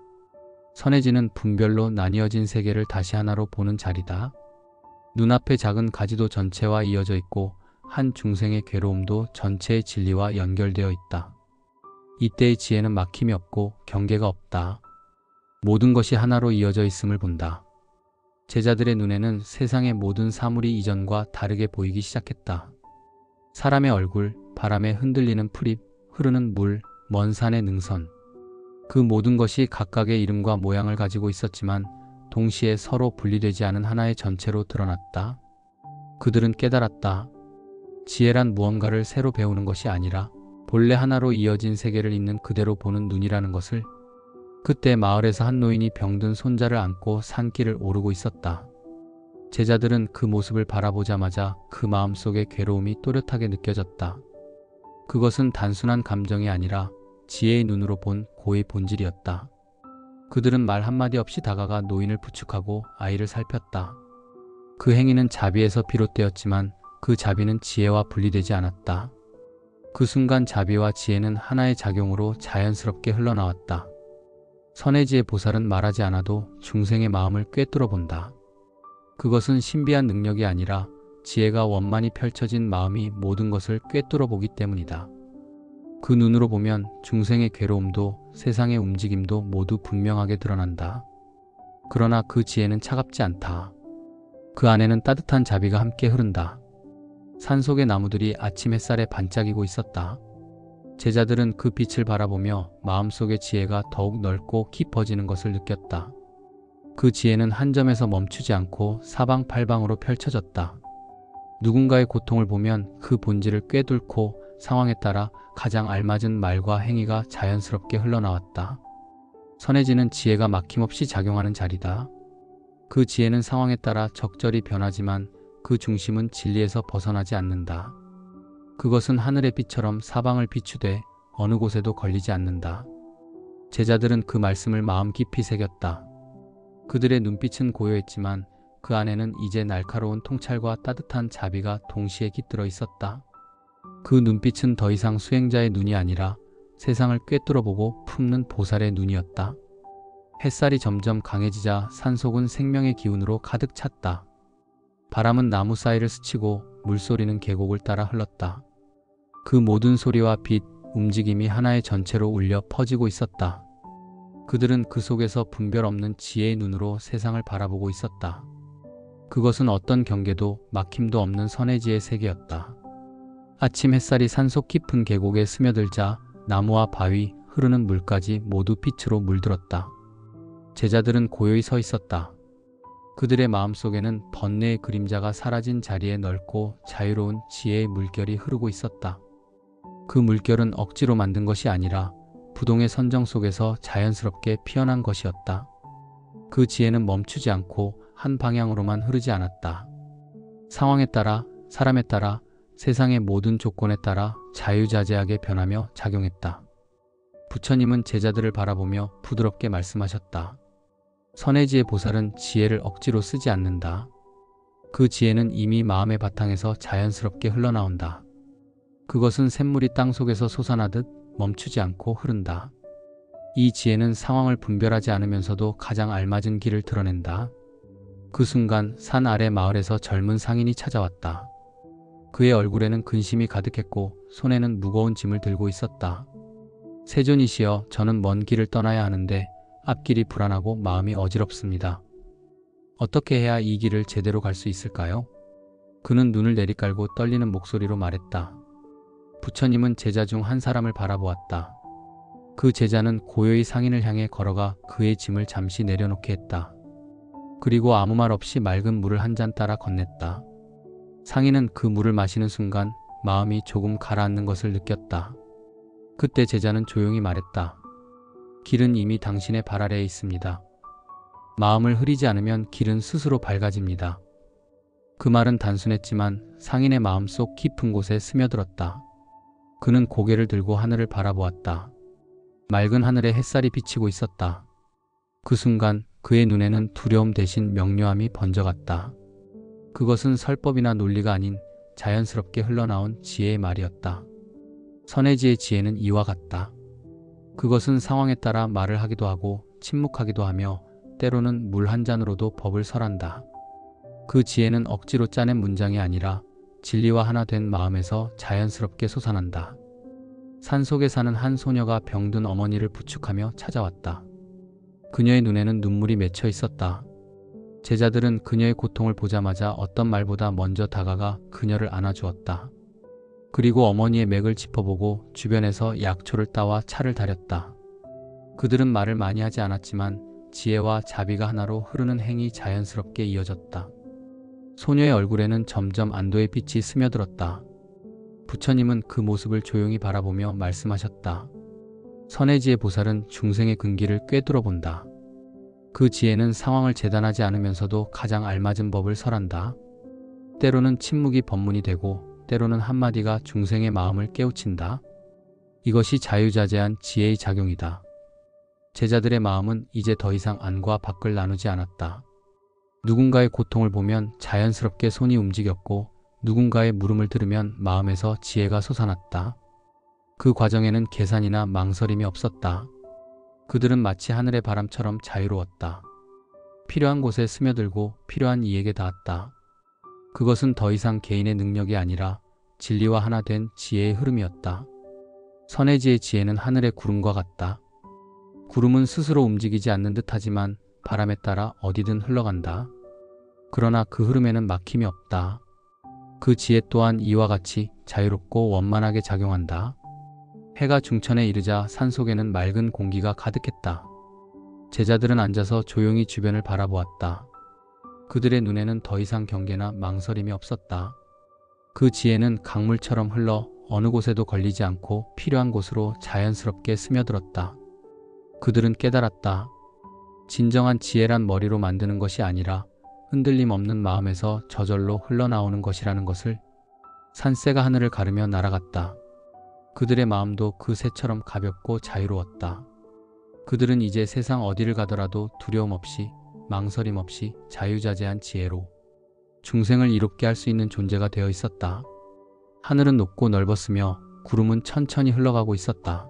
선해지는 분별로 나뉘어진 세계를 다시 하나로 보는 자리다. 눈앞의 작은 가지도 전체와 이어져 있고 한 중생의 괴로움도 전체의 진리와 연결되어 있다. 이때의 지혜는 막힘이 없고 경계가 없다. 모든 것이 하나로 이어져 있음을 본다. 제자들의 눈에는 세상의 모든 사물이 이전과 다르게 보이기 시작했다. 사람의 얼굴, 바람에 흔들리는 풀잎, 흐르는 물, 먼 산의 능선. 그 모든 것이 각각의 이름과 모양을 가지고 있었지만 동시에 서로 분리되지 않은 하나의 전체로 드러났다. 그들은 깨달았다. 지혜란 무언가를 새로 배우는 것이 아니라 본래 하나로 이어진 세계를 있는 그대로 보는 눈이라는 것을. 그때 마을에서 한 노인이 병든 손자를 안고 산길을 오르고 있었다. 제자들은 그 모습을 바라보자마자 그 마음속의 괴로움이 또렷하게 느껴졌다. 그것은 단순한 감정이 아니라 지혜의 눈으로 본 고의 본질이었다. 그들은 말 한마디 없이 다가가 노인을 부축하고 아이를 살폈다. 그 행위는 자비에서 비롯되었지만 그 자비는 지혜와 분리되지 않았다. 그 순간 자비와 지혜는 하나의 작용으로 자연스럽게 흘러나왔다. 선해지의 보살은 말하지 않아도 중생의 마음을 꿰뚫어 본다. 그것은 신비한 능력이 아니라 지혜가 원만히 펼쳐진 마음이 모든 것을 꿰뚫어 보기 때문이다. 그 눈으로 보면 중생의 괴로움도 세상의 움직임도 모두 분명하게 드러난다. 그러나 그 지혜는 차갑지 않다. 그 안에는 따뜻한 자비가 함께 흐른다. 산속의 나무들이 아침 햇살에 반짝이고 있었다. 제자들은 그 빛을 바라보며 마음속의 지혜가 더욱 넓고 깊어지는 것을 느꼈다. 그 지혜는 한 점에서 멈추지 않고 사방팔방으로 펼쳐졌다. 누군가의 고통을 보면 그 본질을 꿰뚫고 상황에 따라 가장 알맞은 말과 행위가 자연스럽게 흘러나왔다. 선해지는 지혜가 막힘없이 작용하는 자리다. 그 지혜는 상황에 따라 적절히 변하지만 그 중심은 진리에서 벗어나지 않는다. 그것은 하늘의 빛처럼 사방을 비추되 어느 곳에도 걸리지 않는다. 제자들은 그 말씀을 마음 깊이 새겼다. 그들의 눈빛은 고요했지만 그 안에는 이제 날카로운 통찰과 따뜻한 자비가 동시에 깃들어 있었다. 그 눈빛은 더 이상 수행자의 눈이 아니라 세상을 꿰뚫어보고 품는 보살의 눈이었다. 햇살이 점점 강해지자 산속은 생명의 기운으로 가득 찼다. 바람은 나무 사이를 스치고 물소리는 계곡을 따라 흘렀다. 그 모든 소리와 빛, 움직임이 하나의 전체로 울려 퍼지고 있었다. 그들은 그 속에서 분별 없는 지혜의 눈으로 세상을 바라보고 있었다. 그것은 어떤 경계도 막힘도 없는 선해지의 세계였다. 아침 햇살이 산속 깊은 계곡에 스며들자 나무와 바위, 흐르는 물까지 모두 빛으로 물들었다. 제자들은 고요히 서 있었다. 그들의 마음속에는 번뇌의 그림자가 사라진 자리에 넓고 자유로운 지혜의 물결이 흐르고 있었다. 그 물결은 억지로 만든 것이 아니라 부동의 선정 속에서 자연스럽게 피어난 것이었다. 그 지혜는 멈추지 않고 한 방향으로만 흐르지 않았다. 상황에 따라, 사람에 따라, 세상의 모든 조건에 따라 자유자재하게 변하며 작용했다. 부처님은 제자들을 바라보며 부드럽게 말씀하셨다. 선해지의 보살은 지혜를 억지로 쓰지 않는다. 그 지혜는 이미 마음의 바탕에서 자연스럽게 흘러나온다. 그것은 샘물이 땅속에서 솟아나듯 멈추지 않고 흐른다. 이 지혜는 상황을 분별하지 않으면서도 가장 알맞은 길을 드러낸다. 그 순간 산 아래 마을에서 젊은 상인이 찾아왔다. 그의 얼굴에는 근심이 가득했고 손에는 무거운 짐을 들고 있었다. 세존이시여, 저는 먼 길을 떠나야 하는데 앞길이 불안하고 마음이 어지럽습니다. 어떻게 해야 이 길을 제대로 갈 수 있을까요? 그는 눈을 내리깔고 떨리는 목소리로 말했다. 부처님은 제자 중 한 사람을 바라보았다. 그 제자는 고요히 상인을 향해 걸어가 그의 짐을 잠시 내려놓게 했다. 그리고 아무 말 없이 맑은 물을 한 잔 따라 건넸다. 상인은 그 물을 마시는 순간 마음이 조금 가라앉는 것을 느꼈다. 그때 제자는 조용히 말했다. 길은 이미 당신의 발 아래에 있습니다. 마음을 흐리지 않으면 길은 스스로 밝아집니다. 그 말은 단순했지만 상인의 마음속 깊은 곳에 스며들었다. 그는 고개를 들고 하늘을 바라보았다. 맑은 하늘에 햇살이 비치고 있었다. 그 순간 그의 눈에는 두려움 대신 명료함이 번져갔다. 그것은 설법이나 논리가 아닌 자연스럽게 흘러나온 지혜의 말이었다. 선해지의 지혜는 이와 같다. 그것은 상황에 따라 말을 하기도 하고 침묵하기도 하며 때로는 물 한 잔으로도 법을 설한다. 그 지혜는 억지로 짜낸 문장이 아니라 진리와 하나 된 마음에서 자연스럽게 솟아난다. 산속에 사는 한 소녀가 병든 어머니를 부축하며 찾아왔다. 그녀의 눈에는 눈물이 맺혀 있었다. 제자들은 그녀의 고통을 보자마자 어떤 말보다 먼저 다가가 그녀를 안아주었다. 그리고 어머니의 맥을 짚어보고 주변에서 약초를 따와 차를 다렸다. 그들은 말을 많이 하지 않았지만 지혜와 자비가 하나로 흐르는 행이 자연스럽게 이어졌다. 소녀의 얼굴에는 점점 안도의 빛이 스며들었다. 부처님은 그 모습을 조용히 바라보며 말씀하셨다. 선해지의 보살은 중생의 근기를 꿰뚫어 본다. 그 지혜는 상황을 재단하지 않으면서도 가장 알맞은 법을 설한다. 때로는 침묵이 법문이 되고 때로는 한마디가 중생의 마음을 깨우친다. 이것이 자유자재한 지혜의 작용이다. 제자들의 마음은 이제 더 이상 안과 밖을 나누지 않았다. 누군가의 고통을 보면 자연스럽게 손이 움직였고 누군가의 물음을 들으면 마음에서 지혜가 솟아났다. 그 과정에는 계산이나 망설임이 없었다. 그들은 마치 하늘의 바람처럼 자유로웠다. 필요한 곳에 스며들고 필요한 이에게 닿았다. 그것은 더 이상 개인의 능력이 아니라 진리와 하나 된 지혜의 흐름이었다. 선해지의 지혜는 하늘의 구름과 같다. 구름은 스스로 움직이지 않는 듯하지만 바람에 따라 어디든 흘러간다. 그러나 그 흐름에는 막힘이 없다. 그 지혜 또한 이와 같이 자유롭고 원만하게 작용한다. 해가 중천에 이르자 산속에는 맑은 공기가 가득했다. 제자들은 앉아서 조용히 주변을 바라보았다. 그들의 눈에는 더 이상 경계나 망설임이 없었다. 그 지혜는 강물처럼 흘러 어느 곳에도 걸리지 않고 필요한 곳으로 자연스럽게 스며들었다. 그들은 깨달았다. 진정한 지혜란 머리로 만드는 것이 아니라 흔들림 없는 마음에서 저절로 흘러나오는 것이라는 것을. 산새가 하늘을 가르며 날아갔다. 그들의 마음도 그 새처럼 가볍고 자유로웠다. 그들은 이제 세상 어디를 가더라도 두려움 없이 망설임 없이 자유자재한 지혜로 중생을 이롭게 할 수 있는 존재가 되어 있었다. 하늘은 높고 넓었으며 구름은 천천히 흘러가고 있었다.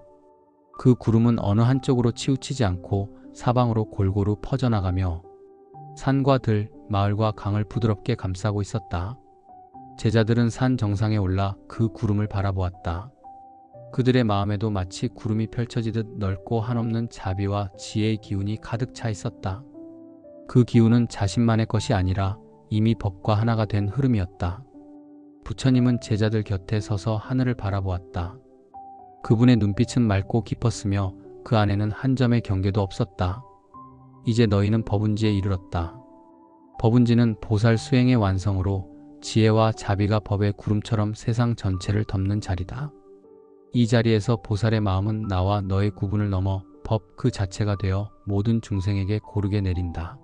그 구름은 어느 한쪽으로 치우치지 않고 사방으로 골고루 퍼져나가며 산과 들, 마을과 강을 부드럽게 감싸고 있었다. 제자들은 산 정상에 올라 그 구름을 바라보았다. 그들의 마음에도 마치 구름이 펼쳐지듯 넓고 한없는 자비와 지혜의 기운이 가득 차 있었다. 그 기운은 자신만의 것이 아니라 이미 법과 하나가 된 흐름이었다. 부처님은 제자들 곁에 서서 하늘을 바라보았다. 그분의 눈빛은 맑고 깊었으며 그 안에는 한 점의 경계도 없었다. 이제 너희는 법운지에 이르렀다. 법운지는 보살 수행의 완성으로 지혜와 자비가 법의 구름처럼 세상 전체를 덮는 자리다. 이 자리에서 보살의 마음은 나와 너의 구분을 넘어 법 그 자체가 되어 모든 중생에게 고르게 내린다.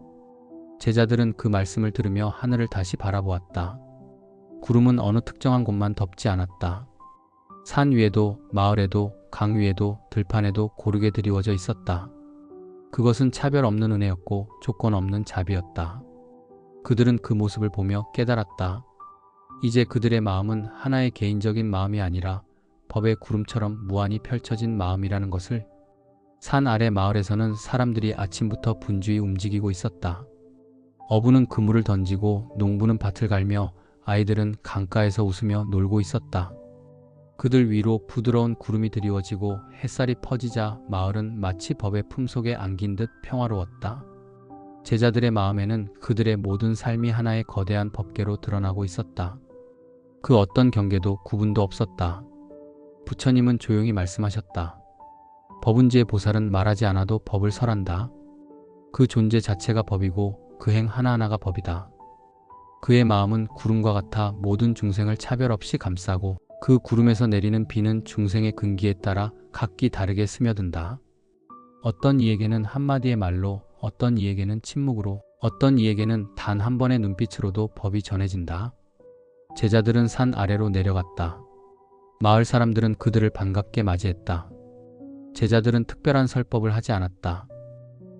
제자들은 그 말씀을 들으며 하늘을 다시 바라보았다. 구름은 어느 특정한 곳만 덮지 않았다. 산 위에도 마을에도 강 위에도 들판에도 고르게 드리워져 있었다. 그것은 차별 없는 은혜였고 조건 없는 자비였다. 그들은 그 모습을 보며 깨달았다. 이제 그들의 마음은 하나의 개인적인 마음이 아니라 법의 구름처럼 무한히 펼쳐진 마음이라는 것을. 산 아래 마을에서는 사람들이 아침부터 분주히 움직이고 있었다. 어부는 그물을 던지고 농부는 밭을 갈며 아이들은 강가에서 웃으며 놀고 있었다. 그들 위로 부드러운 구름이 드리워지고 햇살이 퍼지자 마을은 마치 법의 품속에 안긴 듯 평화로웠다. 제자들의 마음에는 그들의 모든 삶이 하나의 거대한 법계로 드러나고 있었다. 그 어떤 경계도 구분도 없었다. 부처님은 조용히 말씀하셨다. 법운지의 보살은 말하지 않아도 법을 설한다. 그 존재 자체가 법이고 그 행 하나하나가 법이다. 그의 마음은 구름과 같아 모든 중생을 차별 없이 감싸고 그 구름에서 내리는 비는 중생의 근기에 따라 각기 다르게 스며든다. 어떤 이에게는 한마디의 말로, 어떤 이에게는 침묵으로, 어떤 이에게는 단 한 번의 눈빛으로도 법이 전해진다. 제자들은 산 아래로 내려갔다. 마을 사람들은 그들을 반갑게 맞이했다. 제자들은 특별한 설법을 하지 않았다.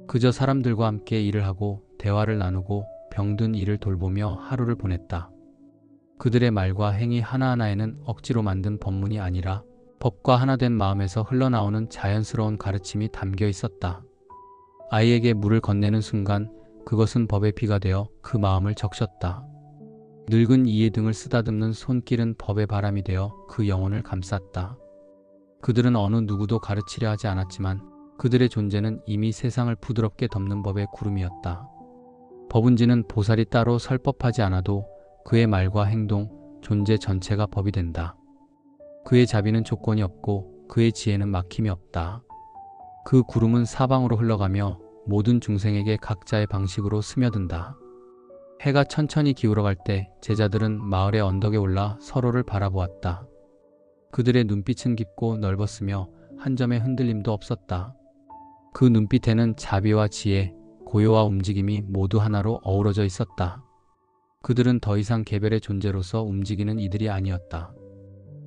그저 사람들과 함께 일을 하고 대화를 나누고 병든 이를 돌보며 하루를 보냈다. 그들의 말과 행위 하나하나에는 억지로 만든 법문이 아니라 법과 하나 된 마음에서 흘러나오는 자연스러운 가르침이 담겨 있었다. 아이에게 물을 건네는 순간 그것은 법의 피가 되어 그 마음을 적셨다. 늙은 이의 등을 쓰다듬는 손길은 법의 바람이 되어 그 영혼을 감쌌다. 그들은 어느 누구도 가르치려 하지 않았지만 그들의 존재는 이미 세상을 부드럽게 덮는 법의 구름이었다. 법운지는 보살이 따로 설법하지 않아도 그의 말과 행동, 존재 전체가 법이 된다. 그의 자비는 조건이 없고 그의 지혜는 막힘이 없다. 그 구름은 사방으로 흘러가며 모든 중생에게 각자의 방식으로 스며든다. 해가 천천히 기울어갈 때 제자들은 마을의 언덕에 올라 서로를 바라보았다. 그들의 눈빛은 깊고 넓었으며 한 점의 흔들림도 없었다. 그 눈빛에는 자비와 지혜, 고요와 움직임이 모두 하나로 어우러져 있었다. 그들은 더 이상 개별의 존재로서 움직이는 이들이 아니었다.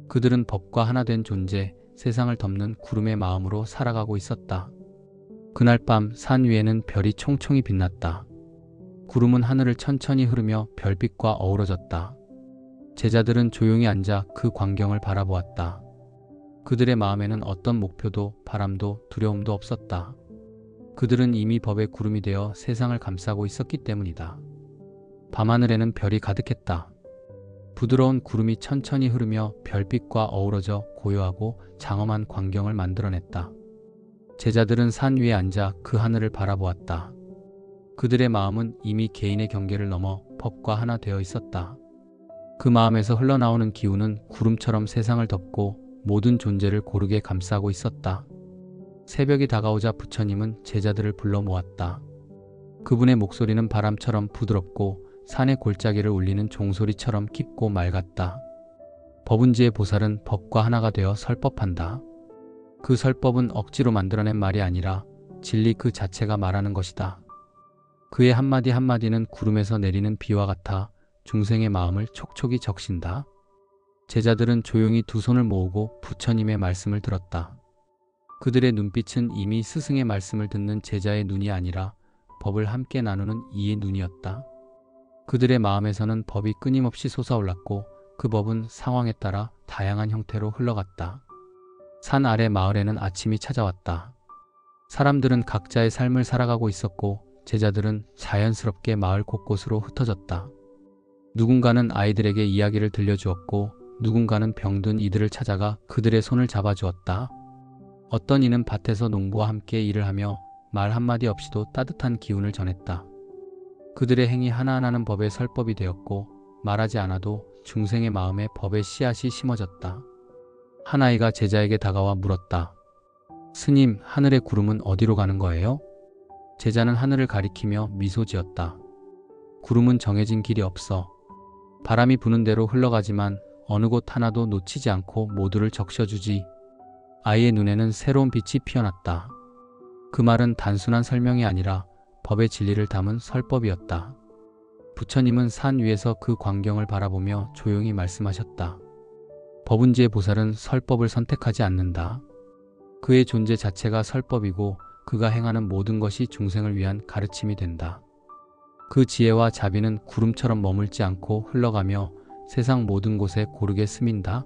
그들은 법과 하나 된 존재, 세상을 덮는 구름의 마음으로 살아가고 있었다. 그날 밤 산 위에는 별이 총총히 빛났다. 구름은 하늘을 천천히 흐르며 별빛과 어우러졌다. 제자들은 조용히 앉아 그 광경을 바라보았다. 그들의 마음에는 어떤 목표도 바람도 두려움도 없었다. 그들은 이미 법의 구름이 되어 세상을 감싸고 있었기 때문이다. 밤하늘에는 별이 가득했다. 부드러운 구름이 천천히 흐르며 별빛과 어우러져 고요하고 장엄한 광경을 만들어냈다. 제자들은 산 위에 앉아 그 하늘을 바라보았다. 그들의 마음은 이미 개인의 경계를 넘어 법과 하나 되어 있었다. 그 마음에서 흘러나오는 기운은 구름처럼 세상을 덮고 모든 존재를 고르게 감싸고 있었다. 새벽이 다가오자 부처님은 제자들을 불러 모았다. 그분의 목소리는 바람처럼 부드럽고 산의 골짜기를 울리는 종소리처럼 깊고 맑았다. 법운지의 보살은 법과 하나가 되어 설법한다. 그 설법은 억지로 만들어낸 말이 아니라 진리 그 자체가 말하는 것이다. 그의 한마디 한마디는 구름에서 내리는 비와 같아 중생의 마음을 촉촉이 적신다. 제자들은 조용히 두 손을 모으고 부처님의 말씀을 들었다. 그들의 눈빛은 이미 스승의 말씀을 듣는 제자의 눈이 아니라 법을 함께 나누는 이의 눈이었다. 그들의 마음에서는 법이 끊임없이 솟아올랐고 그 법은 상황에 따라 다양한 형태로 흘러갔다. 산 아래 마을에는 아침이 찾아왔다. 사람들은 각자의 삶을 살아가고 있었고 제자들은 자연스럽게 마을 곳곳으로 흩어졌다. 누군가는 아이들에게 이야기를 들려주었고 누군가는 병든 이들을 찾아가 그들의 손을 잡아주었다. 어떤 이는 밭에서 농부와 함께 일을 하며 말 한마디 없이도 따뜻한 기운을 전했다. 그들의 행위 하나하나는 법의 설법이 되었고 말하지 않아도 중생의 마음에 법의 씨앗이 심어졌다. 한 아이가 제자에게 다가와 물었다. 스님, 하늘의 구름은 어디로 가는 거예요? 제자는 하늘을 가리키며 미소 지었다. 구름은 정해진 길이 없어. 바람이 부는 대로 흘러가지만 어느 곳 하나도 놓치지 않고 모두를 적셔주지. 아이의 눈에는 새로운 빛이 피어났다. 그 말은 단순한 설명이 아니라 법의 진리를 담은 설법이었다. 부처님은 산 위에서 그 광경을 바라보며 조용히 말씀하셨다. 법은지의 보살은 설법을 선택하지 않는다. 그의 존재 자체가 설법이고 그가 행하는 모든 것이 중생을 위한 가르침이 된다. 그 지혜와 자비는 구름처럼 머물지 않고 흘러가며 세상 모든 곳에 고르게 스민다.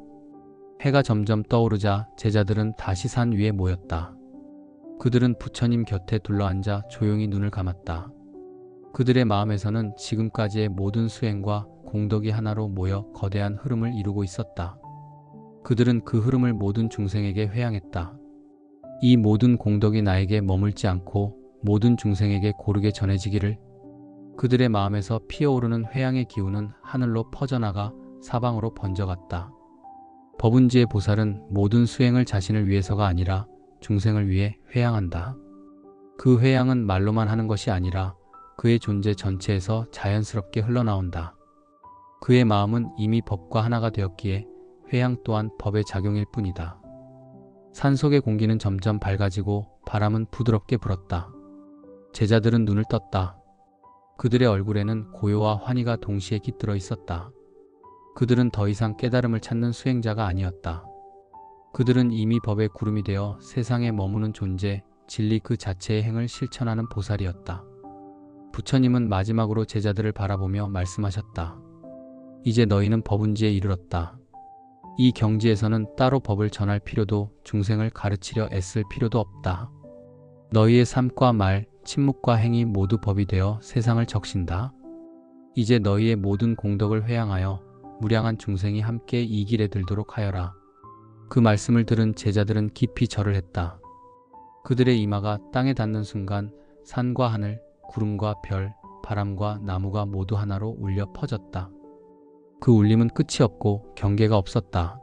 해가 점점 떠오르자 제자들은 다시 산 위에 모였다. 그들은 부처님 곁에 둘러앉아 조용히 눈을 감았다. 그들의 마음에서는 지금까지의 모든 수행과 공덕이 하나로 모여 거대한 흐름을 이루고 있었다. 그들은 그 흐름을 모든 중생에게 회양했다. 이 모든 공덕이 나에게 머물지 않고 모든 중생에게 고르게 전해지기를. 그들의 마음에서 피어오르는 회양의 기운은 하늘로 퍼져나가 사방으로 번져갔다. 법은지의 보살은 모든 수행을 자신을 위해서가 아니라 중생을 위해 회양한다. 그 회양은 말로만 하는 것이 아니라 그의 존재 전체에서 자연스럽게 흘러나온다. 그의 마음은 이미 법과 하나가 되었기에 회양 또한 법의 작용일 뿐이다. 산속의 공기는 점점 밝아지고 바람은 부드럽게 불었다. 제자들은 눈을 떴다. 그들의 얼굴에는 고요와 환희가 동시에 깃들어 있었다. 그들은 더 이상 깨달음을 찾는 수행자가 아니었다. 그들은 이미 법의 구름이 되어 세상에 머무는 존재, 진리 그 자체의 행을 실천하는 보살이었다. 부처님은 마지막으로 제자들을 바라보며 말씀하셨다. 이제 너희는 법은지에 이르렀다. 이 경지에서는 따로 법을 전할 필요도 중생을 가르치려 애쓸 필요도 없다. 너희의 삶과 말, 침묵과 행이 모두 법이 되어 세상을 적신다. 이제 너희의 모든 공덕을 회양하여 무량한 중생이 함께 이 길에 들도록 하여라. 그 말씀을 들은 제자들은 깊이 절을 했다. 그들의 이마가 땅에 닿는 순간 산과 하늘, 구름과 별, 바람과 나무가 모두 하나로 울려 퍼졌다. 그 울림은 끝이 없고 경계가 없었다.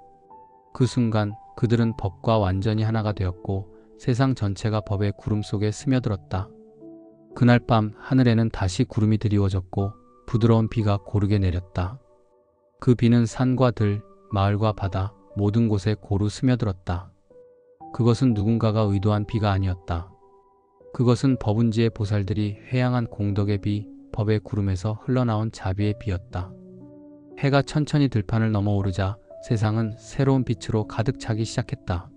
그 순간 그들은 법과 완전히 하나가 되었고 세상 전체가 법의 구름 속에 스며들었다. 그날 밤 하늘에는 다시 구름이 드리워졌고 부드러운 비가 고르게 내렸다. 그 비는 산과 들, 마을과 바다 모든 곳에 고루 스며들었다. 그것은 누군가가 의도한 비가 아니었다. 그것은 법은지의 보살들이 회양한 공덕의 비, 법의 구름에서 흘러나온 자비의 비였다. 해가 천천히 들판을 넘어오르자 세상은 새로운 빛으로 가득 차기 시작했다.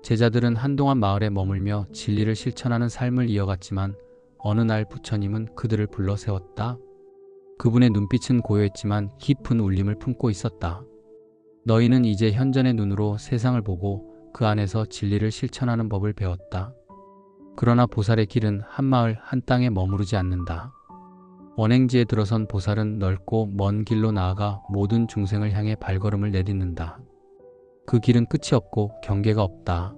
제자들은 한동안 마을에 머물며 진리를 실천하는 삶을 이어갔지만 어느 날 부처님은 그들을 불러 세웠다. 그분의 눈빛은 고요했지만 깊은 울림을 품고 있었다. 너희는 이제 현전의 눈으로 세상을 보고 그 안에서 진리를 실천하는 법을 배웠다. 그러나 보살의 길은 한 마을 한 땅에 머무르지 않는다. 원행지에 들어선 보살은 넓고 먼 길로 나아가 모든 중생을 향해 발걸음을 내딛는다. 그 길은 끝이 없고 경계가 없다.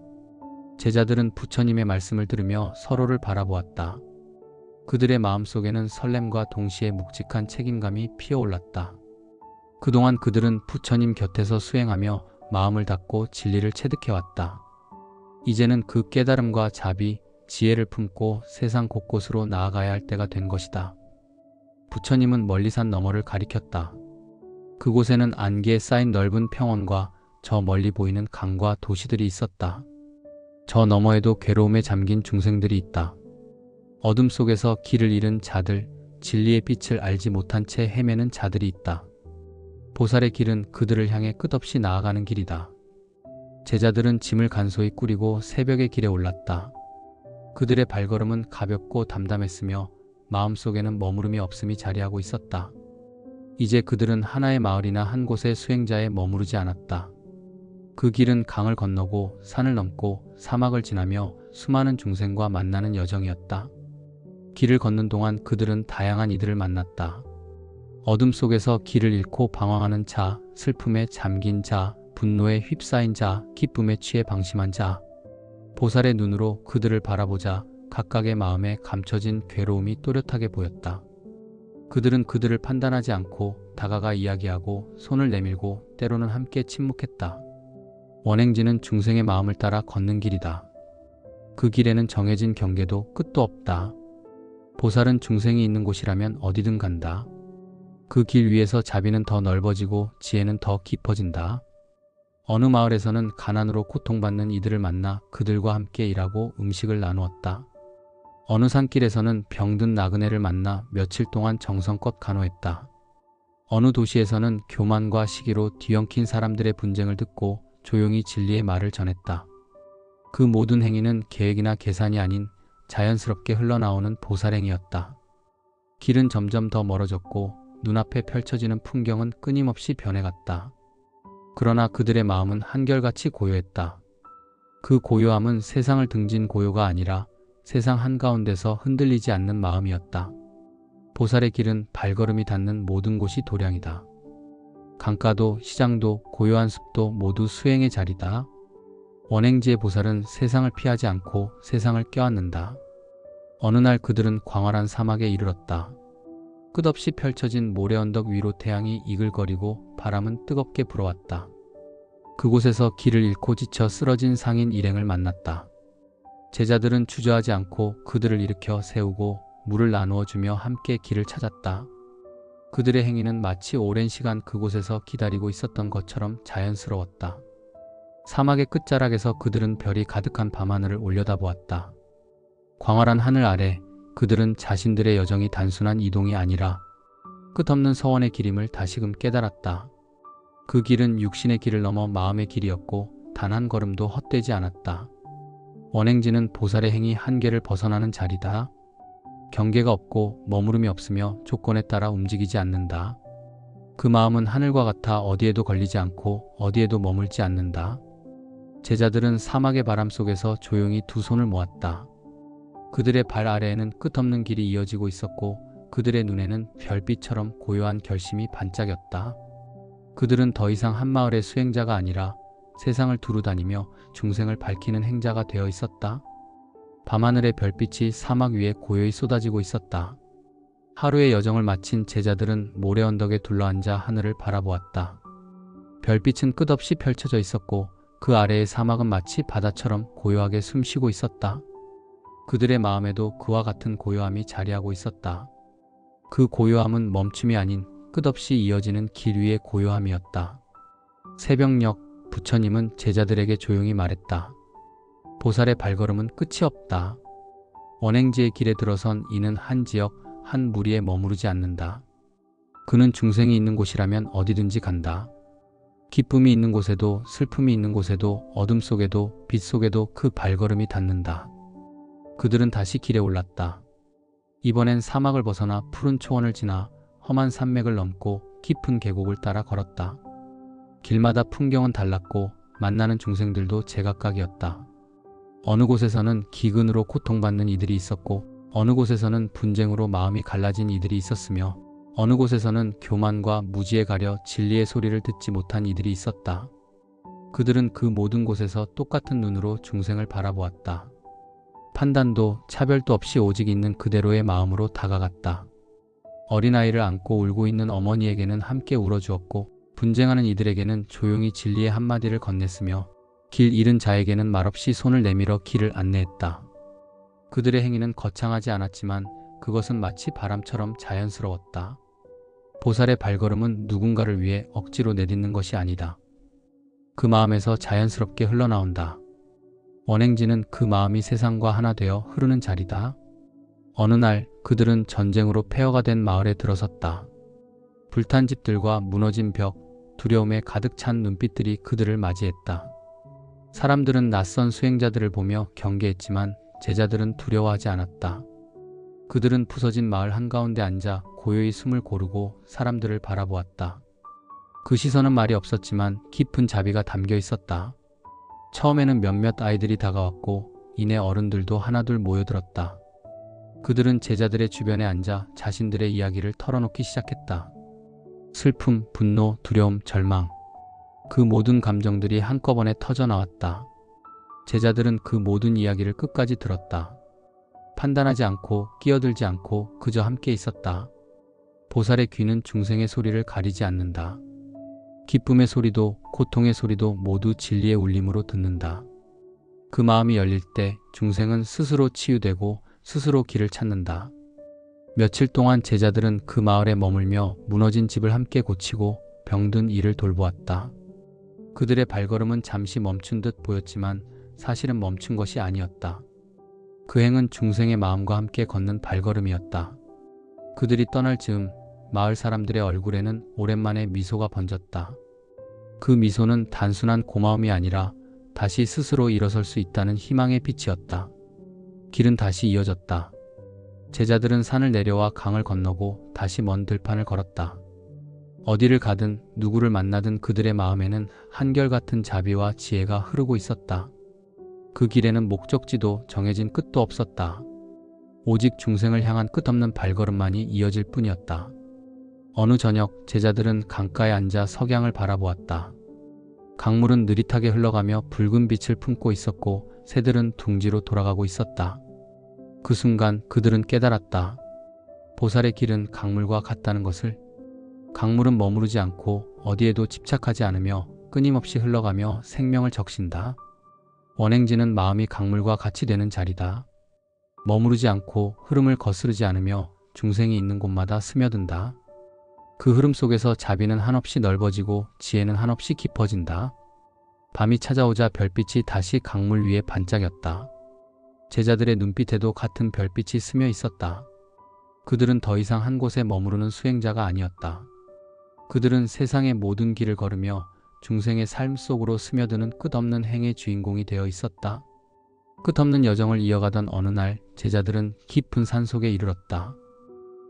제자들은 부처님의 말씀을 들으며 서로를 바라보았다. 그들의 마음속에는 설렘과 동시에 묵직한 책임감이 피어올랐다. 그동안 그들은 부처님 곁에서 수행하며 마음을 닫고 진리를 체득해왔다. 이제는 그 깨달음과 자비, 지혜를 품고 세상 곳곳으로 나아가야 할 때가 된 것이다. 부처님은 멀리 산 너머를 가리켰다. 그곳에는 안개에 쌓인 넓은 평원과 저 멀리 보이는 강과 도시들이 있었다. 저 너머에도 괴로움에 잠긴 중생들이 있다. 어둠 속에서 길을 잃은 자들, 진리의 빛을 알지 못한 채 헤매는 자들이 있다. 보살의 길은 그들을 향해 끝없이 나아가는 길이다. 제자들은 짐을 간소히 꾸리고 새벽의 길에 올랐다. 그들의 발걸음은 가볍고 담담했으며 마음속에는 머무름이 없음이 자리하고 있었다. 이제 그들은 하나의 마을이나 한 곳의 수행자에 머무르지 않았다. 그 길은 강을 건너고 산을 넘고 사막을 지나며 수많은 중생과 만나는 여정이었다. 길을 걷는 동안 그들은 다양한 이들을 만났다. 어둠 속에서 길을 잃고 방황하는 자, 슬픔에 잠긴 자, 분노에 휩싸인 자, 기쁨에 취해 방심한 자. 보살의 눈으로 그들을 바라보자 각각의 마음에 감춰진 괴로움이 또렷하게 보였다. 그들은 그들을 판단하지 않고 다가가 이야기하고 손을 내밀고 때로는 함께 침묵했다. 원행지는 중생의 마음을 따라 걷는 길이다. 그 길에는 정해진 경계도 끝도 없다. 보살은 중생이 있는 곳이라면 어디든 간다. 그 길 위에서 자비는 더 넓어지고 지혜는 더 깊어진다. 어느 마을에서는 가난으로 고통받는 이들을 만나 그들과 함께 일하고 음식을 나누었다. 어느 산길에서는 병든 나그네를 만나 며칠 동안 정성껏 간호했다. 어느 도시에서는 교만과 시기로 뒤엉킨 사람들의 분쟁을 듣고 조용히 진리의 말을 전했다. 그 모든 행위는 계획이나 계산이 아닌 자연스럽게 흘러나오는 보살행위였다. 길은 점점 더 멀어졌고 눈앞에 펼쳐지는 풍경은 끊임없이 변해갔다. 그러나 그들의 마음은 한결같이 고요했다. 그 고요함은 세상을 등진 고요가 아니라 세상 한가운데서 흔들리지 않는 마음이었다. 보살의 길은 발걸음이 닿는 모든 곳이 도량이다. 강가도 시장도 고요한 숲도 모두 수행의 자리다. 원행지의 보살은 세상을 피하지 않고 세상을 껴안는다. 어느 날 그들은 광활한 사막에 이르렀다. 끝없이 펼쳐진 모래언덕 위로 태양이 이글거리고 바람은 뜨겁게 불어왔다. 그곳에서 길을 잃고 지쳐 쓰러진 상인 일행을 만났다. 제자들은 주저하지 않고 그들을 일으켜 세우고 물을 나누어 주며 함께 길을 찾았다. 그들의 행위는 마치 오랜 시간 그곳에서 기다리고 있었던 것처럼 자연스러웠다. 사막의 끝자락에서 그들은 별이 가득한 밤하늘을 올려다보았다. 광활한 하늘 아래 그들은 자신들의 여정이 단순한 이동이 아니라 끝없는 서원의 길임을 다시금 깨달았다. 그 길은 육신의 길을 넘어 마음의 길이었고 단 한 걸음도 헛되지 않았다. 원행지는 보살의 행위 한계를 벗어나는 자리다. 경계가 없고 머무름이 없으며 조건에 따라 움직이지 않는다. 그 마음은 하늘과 같아 어디에도 걸리지 않고 어디에도 머물지 않는다. 제자들은 사막의 바람 속에서 조용히 두 손을 모았다. 그들의 발 아래에는 끝없는 길이 이어지고 있었고 그들의 눈에는 별빛처럼 고요한 결심이 반짝였다. 그들은 더 이상 한 마을의 수행자가 아니라 세상을 두루다니며 중생을 밝히는 행자가 되어 있었다. 밤하늘의 별빛이 사막 위에 고요히 쏟아지고 있었다. 하루의 여정을 마친 제자들은 모래언덕에 둘러앉아 하늘을 바라보았다. 별빛은 끝없이 펼쳐져 있었고 그 아래의 사막은 마치 바다처럼 고요하게 숨쉬고 있었다. 그들의 마음에도 그와 같은 고요함이 자리하고 있었다. 그 고요함은 멈춤이 아닌 끝없이 이어지는 길 위의 고요함이었다. 새벽녘 부처님은 제자들에게 조용히 말했다. 보살의 발걸음은 끝이 없다. 원행지의 길에 들어선 이는 한 지역, 한 무리에 머무르지 않는다. 그는 중생이 있는 곳이라면 어디든지 간다. 기쁨이 있는 곳에도 슬픔이 있는 곳에도 어둠 속에도 빛 속에도 그 발걸음이 닿는다. 그들은 다시 길에 올랐다. 이번엔 사막을 벗어나 푸른 초원을 지나 험한 산맥을 넘고 깊은 계곡을 따라 걸었다. 길마다 풍경은 달랐고 만나는 중생들도 제각각이었다. 어느 곳에서는 기근으로 고통받는 이들이 있었고 어느 곳에서는 분쟁으로 마음이 갈라진 이들이 있었으며 어느 곳에서는 교만과 무지에 가려 진리의 소리를 듣지 못한 이들이 있었다. 그들은 그 모든 곳에서 똑같은 눈으로 중생을 바라보았다. 판단도 차별도 없이 오직 있는 그대로의 마음으로 다가갔다. 어린아이를 안고 울고 있는 어머니에게는 함께 울어주었고 분쟁하는 이들에게는 조용히 진리의 한마디를 건넸으며 길 잃은 자에게는 말없이 손을 내밀어 길을 안내했다. 그들의 행위는 거창하지 않았지만 그것은 마치 바람처럼 자연스러웠다. 보살의 발걸음은 누군가를 위해 억지로 내딛는 것이 아니다. 그 마음에서 자연스럽게 흘러나온다. 원행지는 그 마음이 세상과 하나 되어 흐르는 자리다. 어느 날 그들은 전쟁으로 폐허가 된 마을에 들어섰다. 불탄 집들과 무너진 벽, 두려움에 가득 찬 눈빛들이 그들을 맞이했다. 사람들은 낯선 수행자들을 보며 경계했지만 제자들은 두려워하지 않았다. 그들은 부서진 마을 한가운데 앉아 고요히 숨을 고르고 사람들을 바라보았다. 그 시선은 말이 없었지만 깊은 자비가 담겨 있었다. 처음에는 몇몇 아이들이 다가왔고 이내 어른들도 하나둘 모여들었다. 그들은 제자들의 주변에 앉아 자신들의 이야기를 털어놓기 시작했다. 슬픔, 분노, 두려움, 절망. 그 모든 감정들이 한꺼번에 터져 나왔다. 제자들은 그 모든 이야기를 끝까지 들었다. 판단하지 않고 끼어들지 않고 그저 함께 있었다. 보살의 귀는 중생의 소리를 가리지 않는다. 기쁨의 소리도 고통의 소리도 모두 진리의 울림으로 듣는다. 그 마음이 열릴 때 중생은 스스로 치유되고 스스로 길을 찾는다. 며칠 동안 제자들은 그 마을에 머물며 무너진 집을 함께 고치고 병든 이를 돌보았다. 그들의 발걸음은 잠시 멈춘 듯 보였지만 사실은 멈춘 것이 아니었다. 그 행은 중생의 마음과 함께 걷는 발걸음이었다. 그들이 떠날 즈음 마을 사람들의 얼굴에는 오랜만에 미소가 번졌다. 그 미소는 단순한 고마움이 아니라 다시 스스로 일어설 수 있다는 희망의 빛이었다. 길은 다시 이어졌다. 제자들은 산을 내려와 강을 건너고 다시 먼 들판을 걸었다. 어디를 가든 누구를 만나든 그들의 마음에는 한결같은 자비와 지혜가 흐르고 있었다. 그 길에는 목적지도 정해진 끝도 없었다. 오직 중생을 향한 끝없는 발걸음만이 이어질 뿐이었다. 어느 저녁 제자들은 강가에 앉아 석양을 바라보았다. 강물은 느릿하게 흘러가며 붉은 빛을 품고 있었고 새들은 둥지로 돌아가고 있었다. 그 순간 그들은 깨달았다. 보살의 길은 강물과 같다는 것을. 강물은 머무르지 않고 어디에도 집착하지 않으며 끊임없이 흘러가며 생명을 적신다. 원행지는 마음이 강물과 같이 되는 자리다. 머무르지 않고 흐름을 거스르지 않으며 중생이 있는 곳마다 스며든다. 그 흐름 속에서 자비는 한없이 넓어지고 지혜는 한없이 깊어진다. 밤이 찾아오자 별빛이 다시 강물 위에 반짝였다. 제자들의 눈빛에도 같은 별빛이 스며 있었다. 그들은 더 이상 한 곳에 머무르는 수행자가 아니었다. 그들은 세상의 모든 길을 걸으며 중생의 삶 속으로 스며드는 끝없는 행의 주인공이 되어 있었다. 끝없는 여정을 이어가던 어느 날 제자들은 깊은 산속에 이르렀다.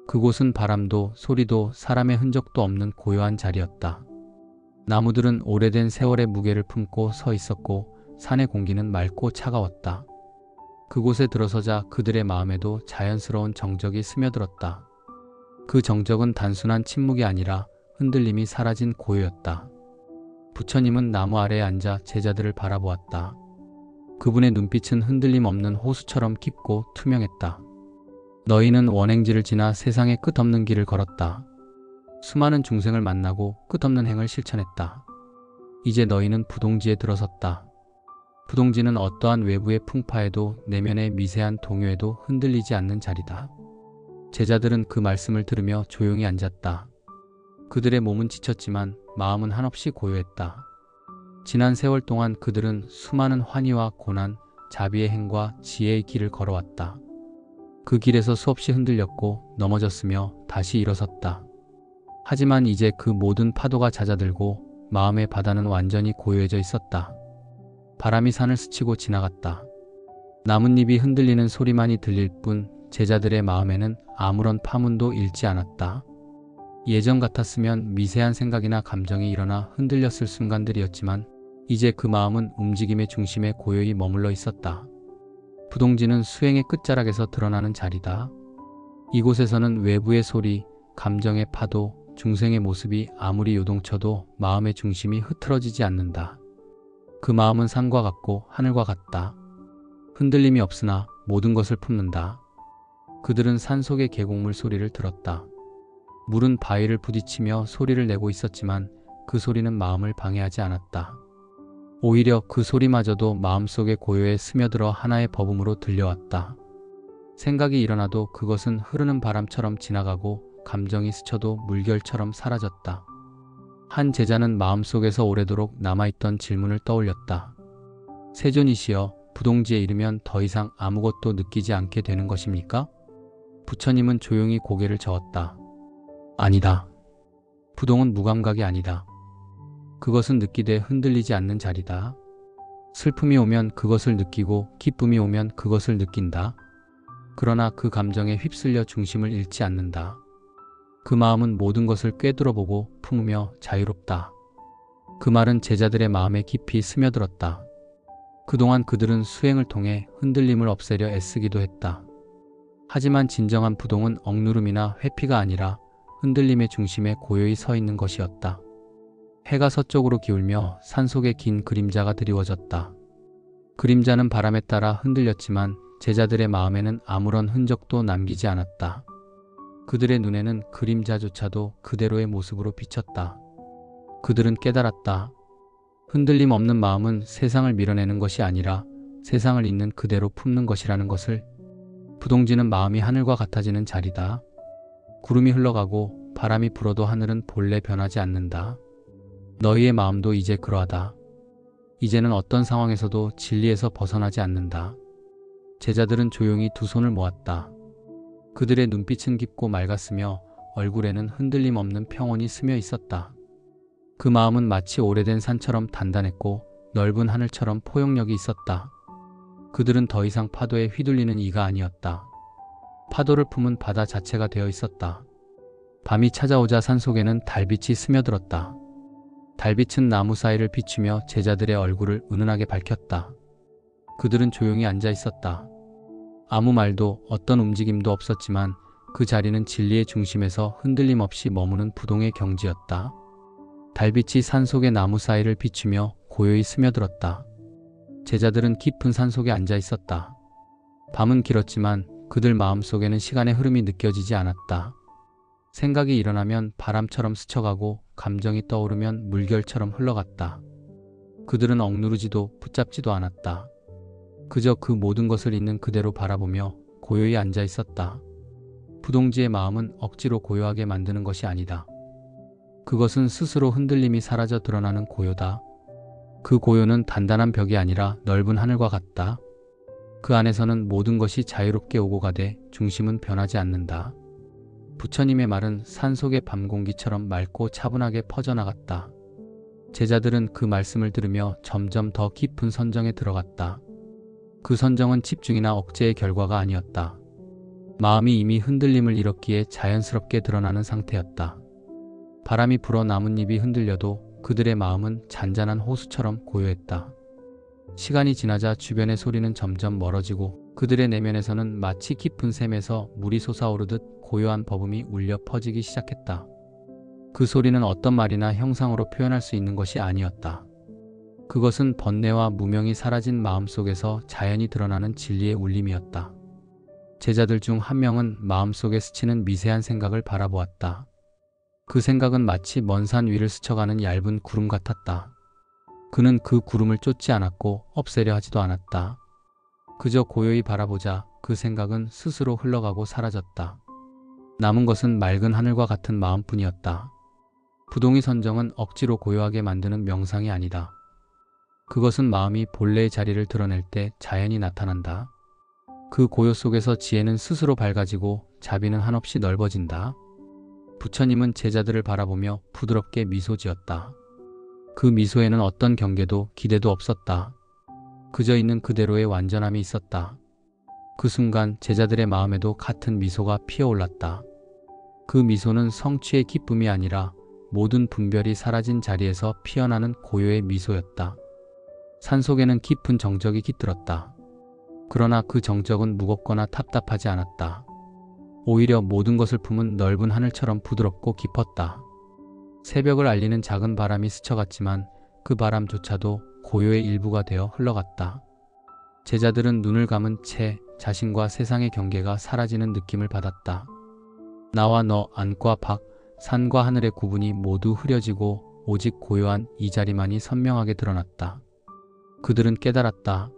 그곳은 바람도 소리도 사람의 흔적도 없는 고요한 자리였다. 나무들은 오래된 세월의 무게를 품고 서 있었고 산의 공기는 맑고 차가웠다. 그곳에 들어서자 그들의 마음에도 자연스러운 정적이 스며들었다. 그 정적은 단순한 침묵이 아니라 흔들림이 사라진 고요였다. 부처님은 나무 아래에 앉아 제자들을 바라보았다. 그분의 눈빛은 흔들림 없는 호수처럼 깊고 투명했다. 너희는 원행지를 지나 세상의 끝없는 길을 걸었다. 수많은 중생을 만나고 끝없는 행을 실천했다. 이제 너희는 부동지에 들어섰다. 부동지는 어떠한 외부의 풍파에도 내면의 미세한 동요에도 흔들리지 않는 자리다. 제자들은 그 말씀을 들으며 조용히 앉았다. 그들의 몸은 지쳤지만 마음은 한없이 고요했다. 지난 세월 동안 그들은 수많은 환희와 고난, 자비의 행과 지혜의 길을 걸어왔다. 그 길에서 수없이 흔들렸고 넘어졌으며 다시 일어섰다. 하지만 이제 그 모든 파도가 잦아들고 마음의 바다는 완전히 고요해져 있었다. 바람이 산을 스치고 지나갔다. 나뭇잎이 흔들리는 소리만이 들릴 뿐 제자들의 마음에는 아무런 파문도 일지 않았다. 예전 같았으면 미세한 생각이나 감정이 일어나 흔들렸을 순간들이었지만 이제 그 마음은 움직임의 중심에 고요히 머물러 있었다. 부동지는 수행의 끝자락에서 드러나는 자리다. 이곳에서는 외부의 소리, 감정의 파도, 중생의 모습이 아무리 요동쳐도 마음의 중심이 흐트러지지 않는다. 그 마음은 산과 같고 하늘과 같다. 흔들림이 없으나 모든 것을 품는다. 그들은 산속의 계곡물 소리를 들었다. 물은 바위를 부딪히며 소리를 내고 있었지만 그 소리는 마음을 방해하지 않았다. 오히려 그 소리마저도 마음속의 고요에 스며들어 하나의 법음으로 들려왔다. 생각이 일어나도 그것은 흐르는 바람처럼 지나가고 감정이 스쳐도 물결처럼 사라졌다. 한 제자는 마음속에서 오래도록 남아있던 질문을 떠올렸다. 세존이시여, 부동지에 이르면 더 이상 아무것도 느끼지 않게 되는 것입니까? 부처님은 조용히 고개를 저었다. 아니다. 부동은 무감각이 아니다. 그것은 느끼되 흔들리지 않는 자리다. 슬픔이 오면 그것을 느끼고 기쁨이 오면 그것을 느낀다. 그러나 그 감정에 휩쓸려 중심을 잃지 않는다. 그 마음은 모든 것을 꿰뚫어보고 품으며 자유롭다. 그 말은 제자들의 마음에 깊이 스며들었다. 그동안 그들은 수행을 통해 흔들림을 없애려 애쓰기도 했다. 하지만 진정한 부동은 억누름이나 회피가 아니라 흔들림의 중심에 고요히 서 있는 것이었다. 해가 서쪽으로 기울며 산속에 긴 그림자가 드리워졌다. 그림자는 바람에 따라 흔들렸지만 제자들의 마음에는 아무런 흔적도 남기지 않았다. 그들의 눈에는 그림자조차도 그대로의 모습으로 비쳤다. 그들은 깨달았다. 흔들림 없는 마음은 세상을 밀어내는 것이 아니라 세상을 있는 그대로 품는 것이라는 것을. 부동지는 마음이 하늘과 같아지는 자리다. 구름이 흘러가고 바람이 불어도 하늘은 본래 변하지 않는다. 너희의 마음도 이제 그러하다. 이제는 어떤 상황에서도 진리에서 벗어나지 않는다. 제자들은 조용히 두 손을 모았다. 그들의 눈빛은 깊고 맑았으며 얼굴에는 흔들림 없는 평온이 스며 있었다. 그 마음은 마치 오래된 산처럼 단단했고 넓은 하늘처럼 포용력이 있었다. 그들은 더 이상 파도에 휘둘리는 이가 아니었다. 파도를 품은 바다 자체가 되어 있었다. 밤이 찾아오자 산속에는 달빛이 스며들었다. 달빛은 나무 사이를 비추며 제자들의 얼굴을 은은하게 밝혔다. 그들은 조용히 앉아 있었다. 아무 말도 어떤 움직임도 없었지만 그 자리는 진리의 중심에서 흔들림 없이 머무는 부동의 경지였다. 달빛이 산속의 나무 사이를 비추며 고요히 스며들었다. 제자들은 깊은 산속에 앉아 있었다. 밤은 길었지만 그들 마음속에는 시간의 흐름이 느껴지지 않았다. 생각이 일어나면 바람처럼 스쳐가고 감정이 떠오르면 물결처럼 흘러갔다. 그들은 억누르지도 붙잡지도 않았다. 그저 그 모든 것을 있는 그대로 바라보며 고요히 앉아 있었다. 부동지의 마음은 억지로 고요하게 만드는 것이 아니다. 그것은 스스로 흔들림이 사라져 드러나는 고요다. 그 고요는 단단한 벽이 아니라 넓은 하늘과 같다. 그 안에서는 모든 것이 자유롭게 오고 가되 중심은 변하지 않는다. 부처님의 말은 산속의 밤 공기처럼 맑고 차분하게 퍼져나갔다. 제자들은 그 말씀을 들으며 점점 더 깊은 선정에 들어갔다. 그 선정은 집중이나 억제의 결과가 아니었다. 마음이 이미 흔들림을 잃었기에 자연스럽게 드러나는 상태였다. 바람이 불어 나뭇잎이 흔들려도 그들의 마음은 잔잔한 호수처럼 고요했다. 시간이 지나자 주변의 소리는 점점 멀어지고 그들의 내면에서는 마치 깊은 샘에서 물이 솟아오르듯 고요한 버금이 울려 퍼지기 시작했다. 그 소리는 어떤 말이나 형상으로 표현할 수 있는 것이 아니었다. 그것은 번뇌와 무명이 사라진 마음속에서 자연히 드러나는 진리의 울림이었다. 제자들 중 한 명은 마음속에 스치는 미세한 생각을 바라보았다. 그 생각은 마치 먼 산 위를 스쳐가는 얇은 구름 같았다. 그는 그 구름을 쫓지 않았고 없애려 하지도 않았다. 그저 고요히 바라보자 그 생각은 스스로 흘러가고 사라졌다. 남은 것은 맑은 하늘과 같은 마음뿐이었다. 부동의 선정은 억지로 고요하게 만드는 명상이 아니다. 그것은 마음이 본래의 자리를 드러낼 때 자연히 나타난다. 그 고요 속에서 지혜는 스스로 밝아지고 자비는 한없이 넓어진다. 부처님은 제자들을 바라보며 부드럽게 미소 지었다. 그 미소에는 어떤 경계도 기대도 없었다. 그저 있는 그대로의 완전함이 있었다. 그 순간 제자들의 마음에도 같은 미소가 피어올랐다. 그 미소는 성취의 기쁨이 아니라 모든 분별이 사라진 자리에서 피어나는 고요의 미소였다. 산속에는 깊은 정적이 깃들었다. 그러나 그 정적은 무겁거나 답답하지 않았다. 오히려 모든 것을 품은 넓은 하늘처럼 부드럽고 깊었다. 새벽을 알리는 작은 바람이 스쳐갔지만 그 바람조차도 고요의 일부가 되어 흘러갔다. 제자들은 눈을 감은 채 자신과 세상의 경계가 사라지는 느낌을 받았다. 나와 너, 안과 밖, 산과 하늘의 구분이 모두 흐려지고 오직 고요한 이 자리만이 선명하게 드러났다. 그들은 깨달았다.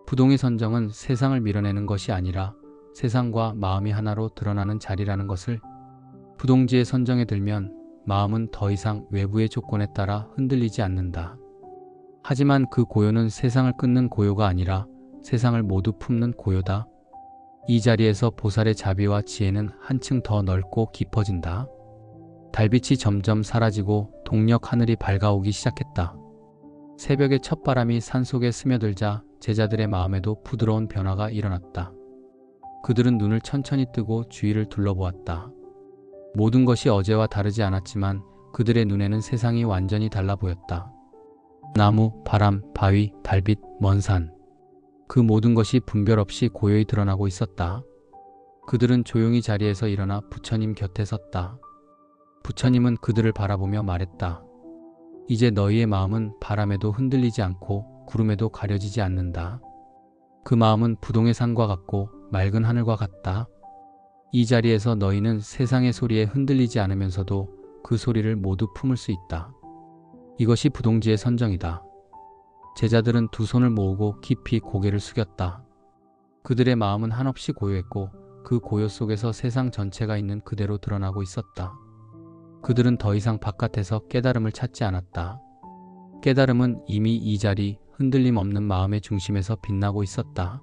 부동의 선정은 세상을 밀어내는 것이 아니라 세상과 마음이 하나로 드러나는 자리라는 것을. 부동지의 선정에 들면 마음은 더 이상 외부의 조건에 따라 흔들리지 않는다. 하지만 그 고요는 세상을 끊는 고요가 아니라 세상을 모두 품는 고요다. 이 자리에서 보살의 자비와 지혜는 한층 더 넓고 깊어진다. 달빛이 점점 사라지고 동력 하늘이 밝아오기 시작했다. 새벽의 첫바람이 산속에 스며들자 제자들의 마음에도 부드러운 변화가 일어났다. 그들은 눈을 천천히 뜨고 주위를 둘러보았다. 모든 것이 어제와 다르지 않았지만 그들의 눈에는 세상이 완전히 달라 보였다. 나무, 바람, 바위, 달빛, 먼 산. 그 모든 것이 분별 없이 고요히 드러나고 있었다. 그들은 조용히 자리에서 일어나 부처님 곁에 섰다. 부처님은 그들을 바라보며 말했다. 이제 너희의 마음은 바람에도 흔들리지 않고 구름에도 가려지지 않는다. 그 마음은 부동의 산과 같고 맑은 하늘과 같다. 이 자리에서 너희는 세상의 소리에 흔들리지 않으면서도 그 소리를 모두 품을 수 있다. 이것이 부동지의 선정이다. 제자들은 두 손을 모으고 깊이 고개를 숙였다. 그들의 마음은 한없이 고요했고 그 고요 속에서 세상 전체가 있는 그대로 드러나고 있었다. 그들은 더 이상 바깥에서 깨달음을 찾지 않았다. 깨달음은 이미 이 자리 흔들림 없는 마음의 중심에서 빛나고 있었다.